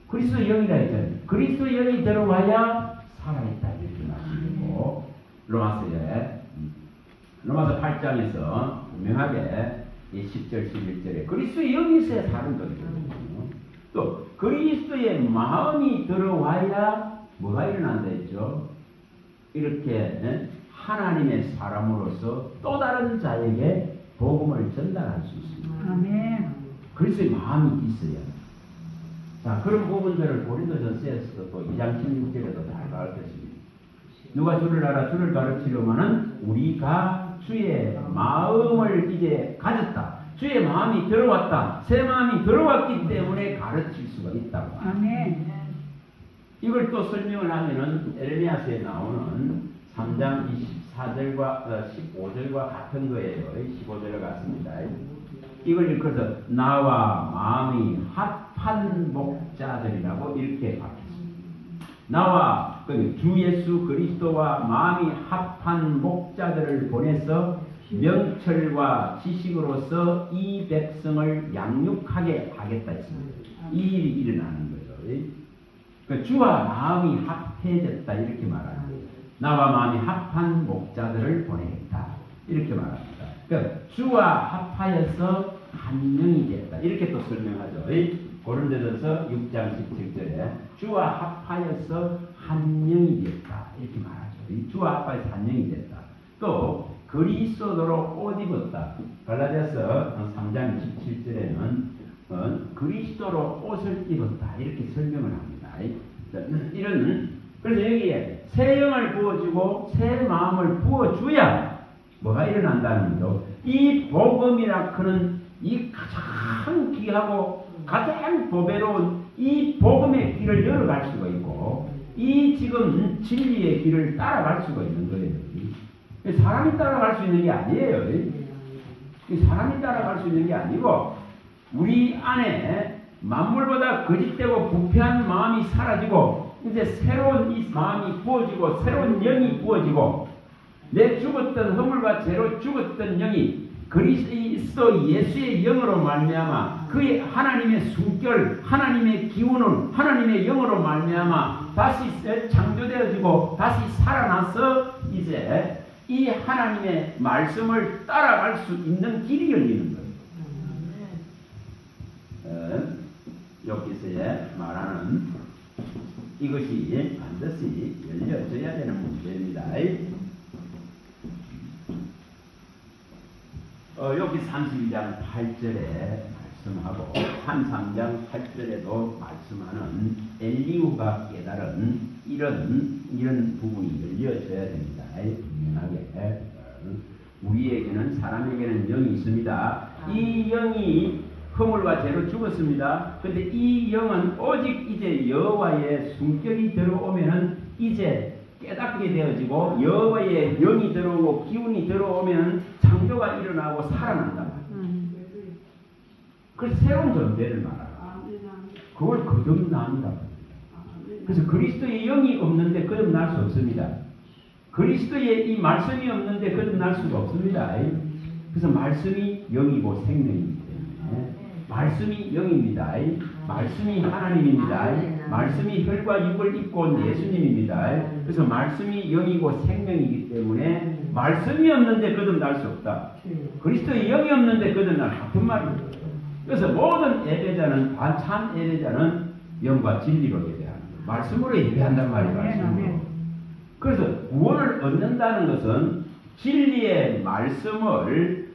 Speaker 1: 그리스도의 영이라 했잖아요. 그리스도의 영이 들어와야 살아있다 이렇게 말씀이고 로마서 8장에서 분명하게 10절 11절에 그리스도의 영이 있어야 사는 거거든요. 또 그리스도의 마음이 들어와야 뭐가 일어난다 했죠? 이렇게 하나님의 사람으로서 또 다른 자에게 복음을 전달할 수 있습니다.
Speaker 4: 아멘.
Speaker 1: 그리스도의 마음이 있어야. 자, 그런 부분들을 고린도전서에서도 또 2장 16절에도 잘 가르쳤습니다. 누가 주를 알아 주를 가르치려면은 우리가 주의 마음을 이제 가졌다. 주의 마음이 들어왔다. 새 마음이 들어왔기 때문에 가르칠 수가 있다고.
Speaker 4: 아멘.
Speaker 1: 이걸 또 설명을 하면은 에레미야서에 나오는 3장 24절과 15절과 같은 거예요. 15절 같습니다. 이걸 일컬어서 나와 마음이 합한 목자들이라고 이렇게 바뀌었습니다. 나와 주 예수 그리스도와 마음이 합한 목자들을 보내서 명철과 지식으로서 이 백성을 양육하게 하겠다 했습니다. 이 일이 일어나는 거죠. 주와 마음이 합해졌다 이렇게 말합니다. 나와 마음이 합한 목자들을 보내겠다 이렇게 말합니다. 그러니까 주와 합하여서 한 영이 됐다 이렇게 또 설명하죠. 고린도전서 6장 17절에 주와 합하여서 한 영이 됐다 이렇게 말하죠. 주와 합하여서 한 영이 됐다. 또 그리스도로 옷 입었다. 갈라디아서 3장 17절에는 그리스도로 옷을 입었다 이렇게 설명을 합니다. 그래서 여기에 새 영을 부어주고 새 마음을 부어줘야 뭐가 일어난다는 거죠. 이 복음이라 그는 이 가장 귀하고 가장 보배로운 이 복음의 길을 열어갈 수가 있고 이 지금 진리의 길을 따라갈 수가 있는 거예요. 사람이 따라갈 수 있는 게 아니에요. 사람이 따라갈 수 있는 게 아니고 우리 안에 만물보다 거짓되고 부패한 마음이 사라지고 이제 새로운 이 마음이 부어지고 새로운 영이 부어지고 내 죽었던 허물과 죄로 죽었던 영이 그리스도 예수의 영으로 말미암아 그의 하나님의 숨결, 하나님의 기운을 하나님의 영으로 말미암아 다시 창조되어지고 다시 살아나서 이제 이 하나님의 말씀을 따라갈 수 있는 길이 열리는 거예요. 여기서의 말하는 이것이 반드시 열려져야 되는 문제입니다. 여기 32장 8절에 말씀하고 33장 8절에도 말씀하는 엘리후가 깨달은 이런 부분이 열려져야 됩니다. 분명하게 우리에게는 사람에게는 영이 있습니다. 이 영이 허물과 죄로 죽었습니다. 근데 이 영은 오직 이제 여호와의 숨결이 들어오면은 이제 깨닫게 되어지고 여호와의 영이 들어오고 기운이 들어오면 창조가 일어나고 살아난다. 그래서 새로운 존재를 말합니다. 그걸 거듭난다. 그래서 그리스도의 영이 없는데 거듭날 수 없습니다. 그리스도의 이 말씀이 없는데 거듭날 수가 없습니다. 그래서 말씀이 영이고 생명입니다. 말씀이 영입니다. 말씀이 하나님입니다. 말씀이 혈과 육을 입고 온 예수님입니다. 그래서 말씀이 영이고 생명이기 때문에 말씀이 없는데 거듭날 수 없다. 그리스도의 영이 없는데 거듭날 같은 말입니다. 그래서 모든 예배자는 참 예배자는 영과 진리로 예배하는 거예요. 말씀으로 예배한단 말이에요. 말씀으로. 그래서 구원을 얻는다는 것은 진리의 말씀을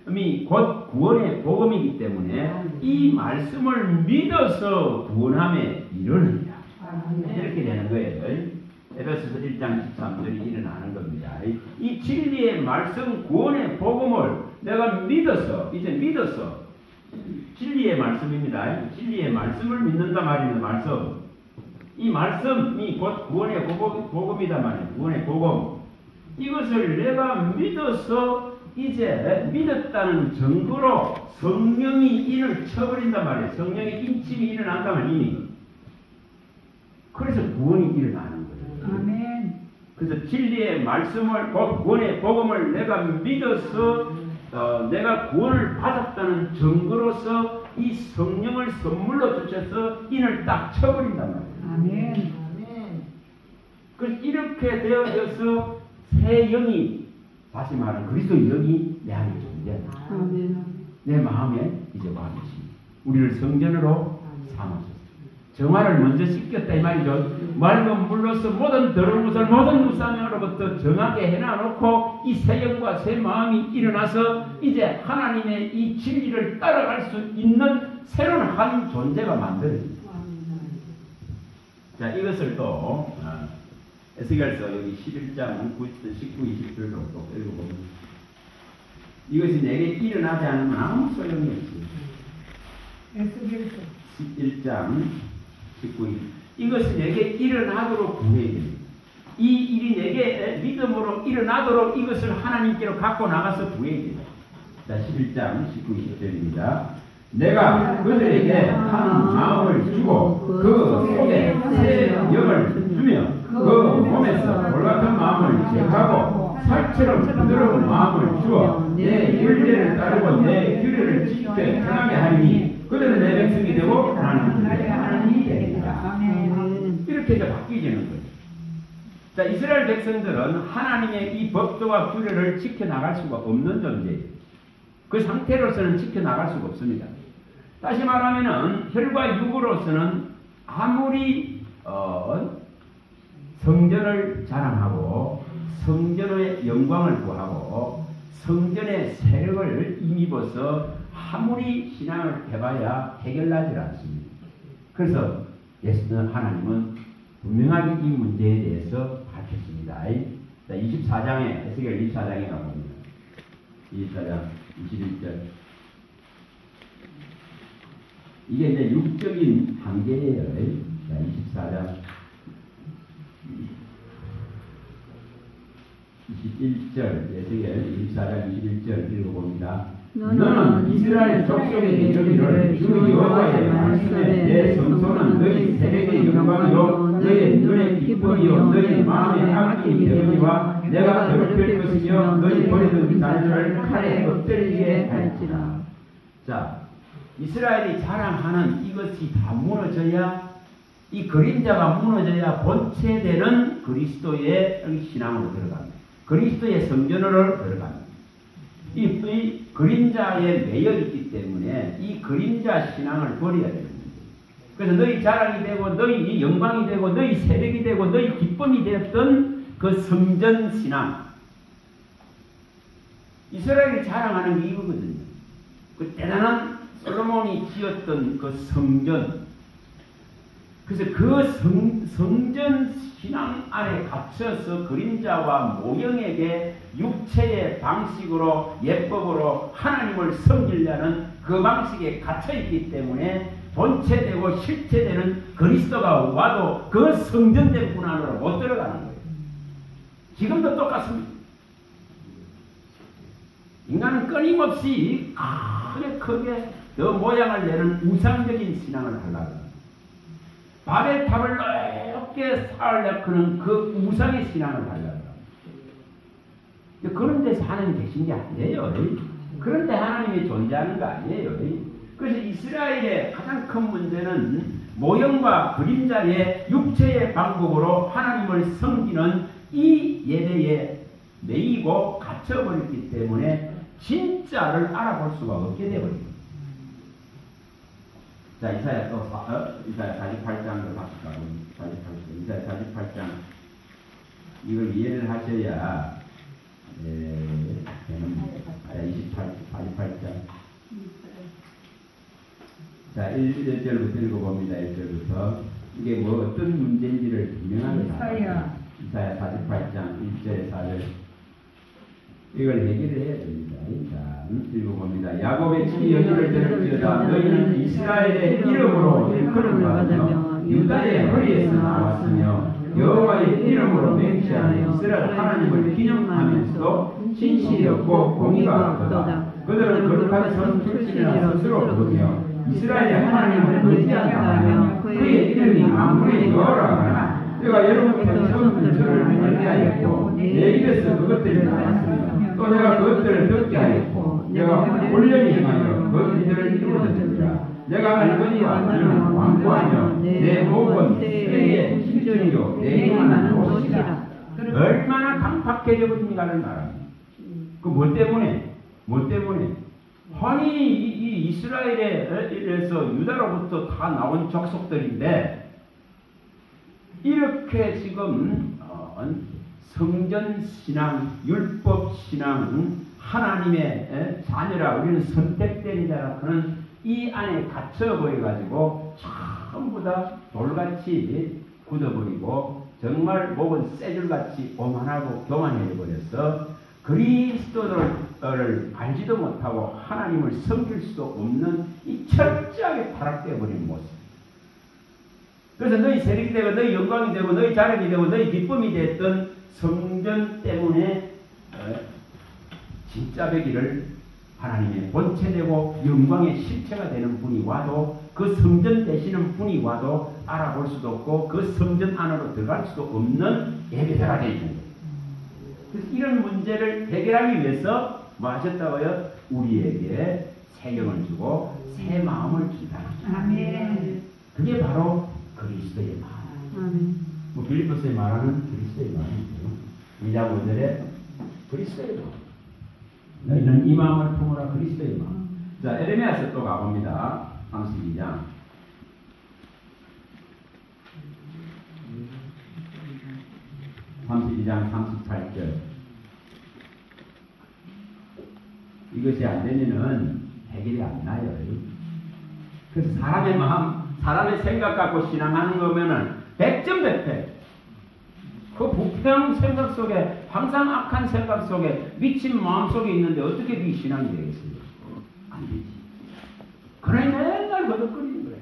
Speaker 1: 곧 구원의 복음이기 때문에 이 말씀을 믿어서 구원함에 이르느냐 이렇게 되는 거예요. 에베소서 1장 13절이 일어나는 겁니다. 이 진리의 말씀 구원의 복음을 내가 믿어서 이제 믿어서 진리의 말씀입니다. 진리의 말씀을 믿는다 말이는 말씀. 이 말씀이 곧 구원의 복음이다 말이에요. 구원의 복음. 이것을 내가 믿어서 이제 믿었다는 증거로 성령이 인을 쳐버린단 말이에요. 성령의 인침이 일어난다면 이미. 그래서 구원이 일어나는 거예요.
Speaker 4: 아멘.
Speaker 1: 그래서 진리의 말씀을 곧 구원의 복음을 내가 믿어서 내가 구원을 받았다는 증거로서 이 성령을 선물로 주셔서 인을 딱 쳐버린단 말이에요.
Speaker 4: 아멘.
Speaker 1: 그래서 이렇게 되어져서 새 영이 다시 말하면 그리스도 영이 내 안에 존재한다.
Speaker 2: 아멘.
Speaker 1: 내 마음에 이제 와 계십니다. 우리를 성전으로 삼으셨습니다. 정화를 먼저 시켰다 이 말이죠. 맑은 물로서 모든 더러운 것을 모든 우상으로부터 정하게 해놔놓고 이 새 영과 새 마음이 일어나서 이제 하나님의 이 진리를 따라갈 수 있는 새로운 한 존재가 만들어집니다. 자, 이것을 또 에스겔서 여기 11장 19, 20절로 또 읽어보면 이것이 내게 일어나지 않으면 아무 소용이 없습니다.
Speaker 4: 에스겔서
Speaker 1: 11장 19, 20 이것이 내게 일어나도록 구해야 됩니다. 이 일이 내게 믿음으로 일어나도록 이것을 하나님께로 갖고 나가서 구해야 됩니다. 자, 11장 19, 20절입니다. 내가 그들에게 한 마음을 주고 그 속에 새 영을 주며 그 몸에서 돌같은 마음을 제하고 살처럼 부드러운 마음을 주어 내 율례를 따르고 내 규례를 지켜 행하게 하리니 그들은 내 백성이 되고 나는 그들의 하나님이 되리라.
Speaker 4: 아멘.
Speaker 1: 이렇게 이제 바뀌어지는 거예요. 자, 이스라엘 백성들은 하나님의 이 법도와 규례를 지켜나갈 수가 없는 존재예요. 그 상태로서는 지켜나갈 수가 없습니다. 다시 말하면은 혈과 육으로서는 아무리 성전을 자랑하고 성전의 영광을 구하고 성전의 세력을 힘입어서 아무리 신앙을 해봐야 해결나지 않습니다. 그래서 예수는 하나님은 분명하게 이 문제에 대해서 밝혔습니다. 자, 24장에 에스겔 24장에 나옵니다. 24장 21절 이게 이제 육적인 한계예요. 자, 24장 21절 에스겔 24장 21절 읽어봅니다. 너는 이스라엘 족속에게 이르기를 주 여호와의 말씀에 내 성소는 너희 세력의 영광이요 너희 눈의 기쁨이요 너희 마음의 아낌이 되거니와 내가 더럽힐 것이며 너희 버리는 자녀를 칼에 엎드리게 할지라. 자, 이스라엘이 자랑하는 이것이 다 무너져야 이 그림자가 무너져야 본체되는 그리스도의 신앙으로 들어갑니다. 그리스도의 성전으로 들어갑니다. 이 그림자에 매여 있기 때문에 이 그림자 신앙을 버려야 됩니다. 그래서 너희 자랑이 되고 너희 영광이 되고 너희 세력이 되고 너희 기쁨이 되었던 그 성전 신앙 이스라엘이 자랑하는 게 이거거든요. 그 대단한 솔로몬이 지었던 그 성전 그래서 그 성전 신앙 안에 갇혀서 그림자와 모형에게 육체의 방식으로 예법으로 하나님을 섬기려는 그 방식에 갇혀있기 때문에 본체되고 실체되는 그리스도가 와도 그 성전된 문 안으로 못 들어가는 거예요. 지금도 똑같습니다. 인간은 끊임없이 크게 더 모양을 내는 우상적인 신앙을 하려고 합니다. 바벨탑을 넓게 쌓으려는 그 우상의 신앙을 하려고 합니다. 그런 데서 하나님 계신 게 아니에요. 그런데 하나님이 존재하는 거 아니에요. 그래서 이스라엘의 가장 큰 문제는 모형과 그림자의 육체의 방법으로 하나님을 섬기는 이 예배에 매이고 갇혀버렸기 때문에 진짜를 알아볼 수가 없게 되어버립니다. 자, 이사야 또 이사야 48장으로 다시 가보면 48장 이사야 48장 이걸 이해를 하셔야 되는 48장 자 1절부터 읽어봅니다. 1절부터 이게 뭐 어떤 문제인지를 분명하게
Speaker 4: 이사야
Speaker 1: 이사야 48장 1절에 4절 이걸 해결해야 됩니다. 자, 읽어봅니다. 야곱의 친히 여주를 들을지어다 너희는 이스라엘의 이름으로 일컬음을 받으며 유다의 허리에서 나왔으며 여호와의 이름으로 맹세하여 이스라엘 하나님을 기념하면서도 진실이 없고 공의가 없도다. 그들은 거룩한 선 출신이라 스스로 부르며 이스라엘의 하나님을 의지하며 그의 이름이 만물의 여호라 하나 내가 여러분께 처음 저를 알게 하였고 내 입에서 그것들을 나왔으며 또 내가 그것들을 듣게 하였고 내가 훈련히 행하여 그것들을 이루어졌느니라. 내가 알거니와 너는 완고하며 내 목은 때의 심중이요 내 힘은 도시라. 얼마나 강팍해져 버린가를 말합니다. 그 뭐 때문에? 뭐 때문에? 아니 이 이스라엘에서 유다로부터 다 나온 족속들인데 이렇게 지금 성전 신앙, 율법 신앙, 하나님의 자녀라 우리는 선택된 자라 하는 이 안에 갇혀 버려가지고 전부 다 돌같이 굳어버리고 정말 목은 쇠줄같이 오만하고 교만해버려서 그리스도를 알지도 못하고 하나님을 섬길 수도 없는 이 철저하게 타락되어 버린 모습. 그래서 너희 세력이 되고 너희 영광이 되고 너희 자랑이 되고 너희 기쁨이 됐던 성전 때문에 진짜 되기를 하나님의 본체되고 영광의 실체가 되는 분이 와도 그 성전 되시는 분이 와도 알아볼 수도 없고 그 성전 안으로 들어갈 수도 없는 예배자가 되어 있는 거예요. 그래서 이런 문제를 해결하기 위해서 뭐 하셨다고요? 우리에게 새 영을 주고 새 마음을 준다.
Speaker 4: 아멘.
Speaker 1: 그게 바로 그리스도의 마음. 뭐 빌립보서에 말하는 그리스도의 마음이죠. 2장 5절에 그리스도의 마음. 너희는 이 마음을 품으라 그리스도의 마음. 자, 에레미야서 또 가봅니다. 32장. (32장) 38절. 이것이 안 되면은 해결이 안 나요. 그래서 사람의 마음, 사람의 생각 갖고 신앙하는 거면은 100점 100패. 그 부패한 생각 속에, 항상 악한 생각 속에, 미친 마음 속에 있는데 어떻게 네 신앙이 되겠어요? 안 되지. 그래 맨날 거듭거리는 거예요.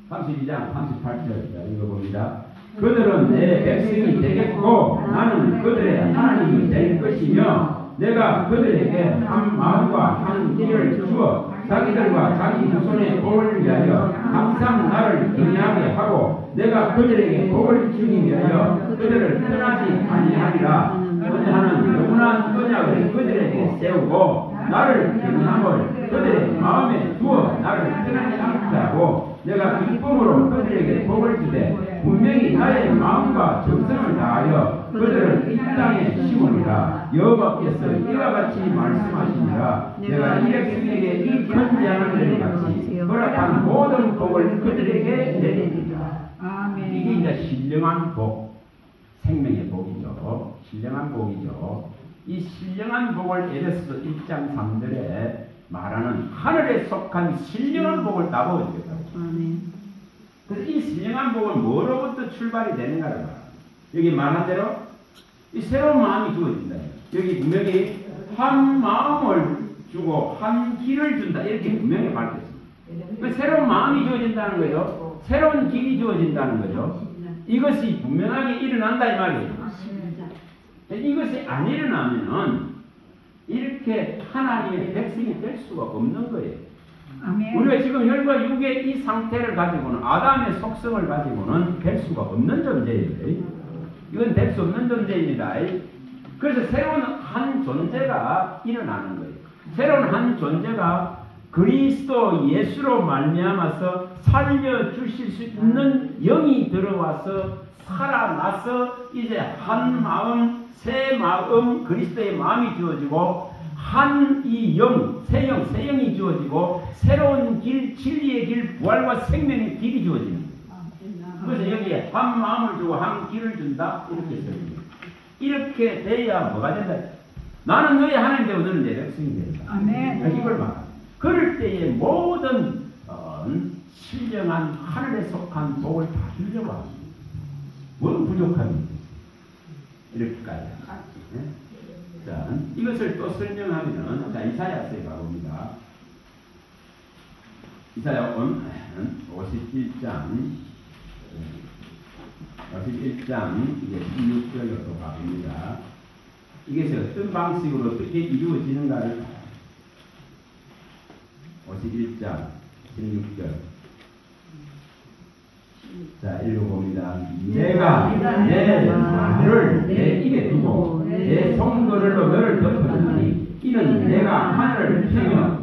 Speaker 4: 32장
Speaker 1: 38절 읽어봅니다. 그들은 내 백성이 되겠고 나는 그들의 하나님이 될 것이며 내가 그들에게 한 마음과 한 길을 주어 자기들과 자기 후손의 복을 위하여 항상 나를 경외하게 하고 내가 그들에게 복을 주기 위하여 그들을 떠나지 아니하리라. 은혜하는 영원한 언약을 그들에게 세우고 나를 경외함을 그들의 마음에 두어 나를 떠나지 않게 하고 내가 기쁨으로 그들에게 복을 주되 분명히 나의 마음과 정성을 다하여 그들을 이 땅에 심으리라. 여호와께서 이와 같이 말씀하시니라. 내가 이 백성에게 이 권장을 내리같이 허락한 모든 복을 그들에게 내리리라.
Speaker 4: 아멘.
Speaker 1: 이게 이제 신령한 복, 생명의 복이죠. 신령한 복이죠. 이 신령한 복을 에베소서 1장 3절에 말하는 하늘에 속한 신령한 복을 따보여주겠다고. 그래서 이 신령한 복은 뭐로부터 출발이 되는가를 말합니다. 여기 말한 대로 이 새로운 마음이 주어진다. 여기 분명히 한 마음을 주고 한 길을 준다. 이렇게 분명히 밝혔습니다. 새로운 마음이 주어진다는 거죠. 새로운 길이 주어진다는 거죠. 이것이 분명하게 일어난다 이 말이에요. 이것이 안 일어나면은 이렇게 하나님의 백성이 될 수가 없는 거예요.
Speaker 4: 아멘.
Speaker 1: 우리가 지금 혈과 육의 이 상태를 가지고는 아담의 속성을 가지고는 될 수가 없는 존재예요. 이건 될 수 없는 존재입니다. 그래서 새로운 한 존재가 일어나는 거예요. 새로운 한 존재가 그리스도 예수로 말미암아서 살려주실 수 있는 영이 들어와서 살아나서 이제 한 마음, 새 마음, 그리스도의 마음이 주어지고 한 이 영, 새 영이 주어지고 새로운 길, 진리의 길, 부활과 생명의 길이 주어지는 거예요. 그래서 여기에 한 마음을 주고 한 길을 준다 이렇게 써있습니다. 이렇게 돼야 뭐가 된다? 나는 너의 하나님 되고 너는 내 백성이 된다.
Speaker 4: 아멘.
Speaker 1: 이걸 말합니다. 그럴 때에 모든 신령한 하늘에 속한 복을 다 주려고 합니다. 뭔 부족함이 이렇게까지. 자, 이것을 또 설명하면은, 자, 이사야서에 가봅니다. 이사야 51장, 이게 16절로 또 가봅니다. 이것이 어떤 방식으로 어떻게 이루어지는가를 51장 16절. 자, 읽어봅니다. 내가 내 말을 내 입에 두고 내 손거를로 너를 덮어주니 이는 내가 하늘을 펴며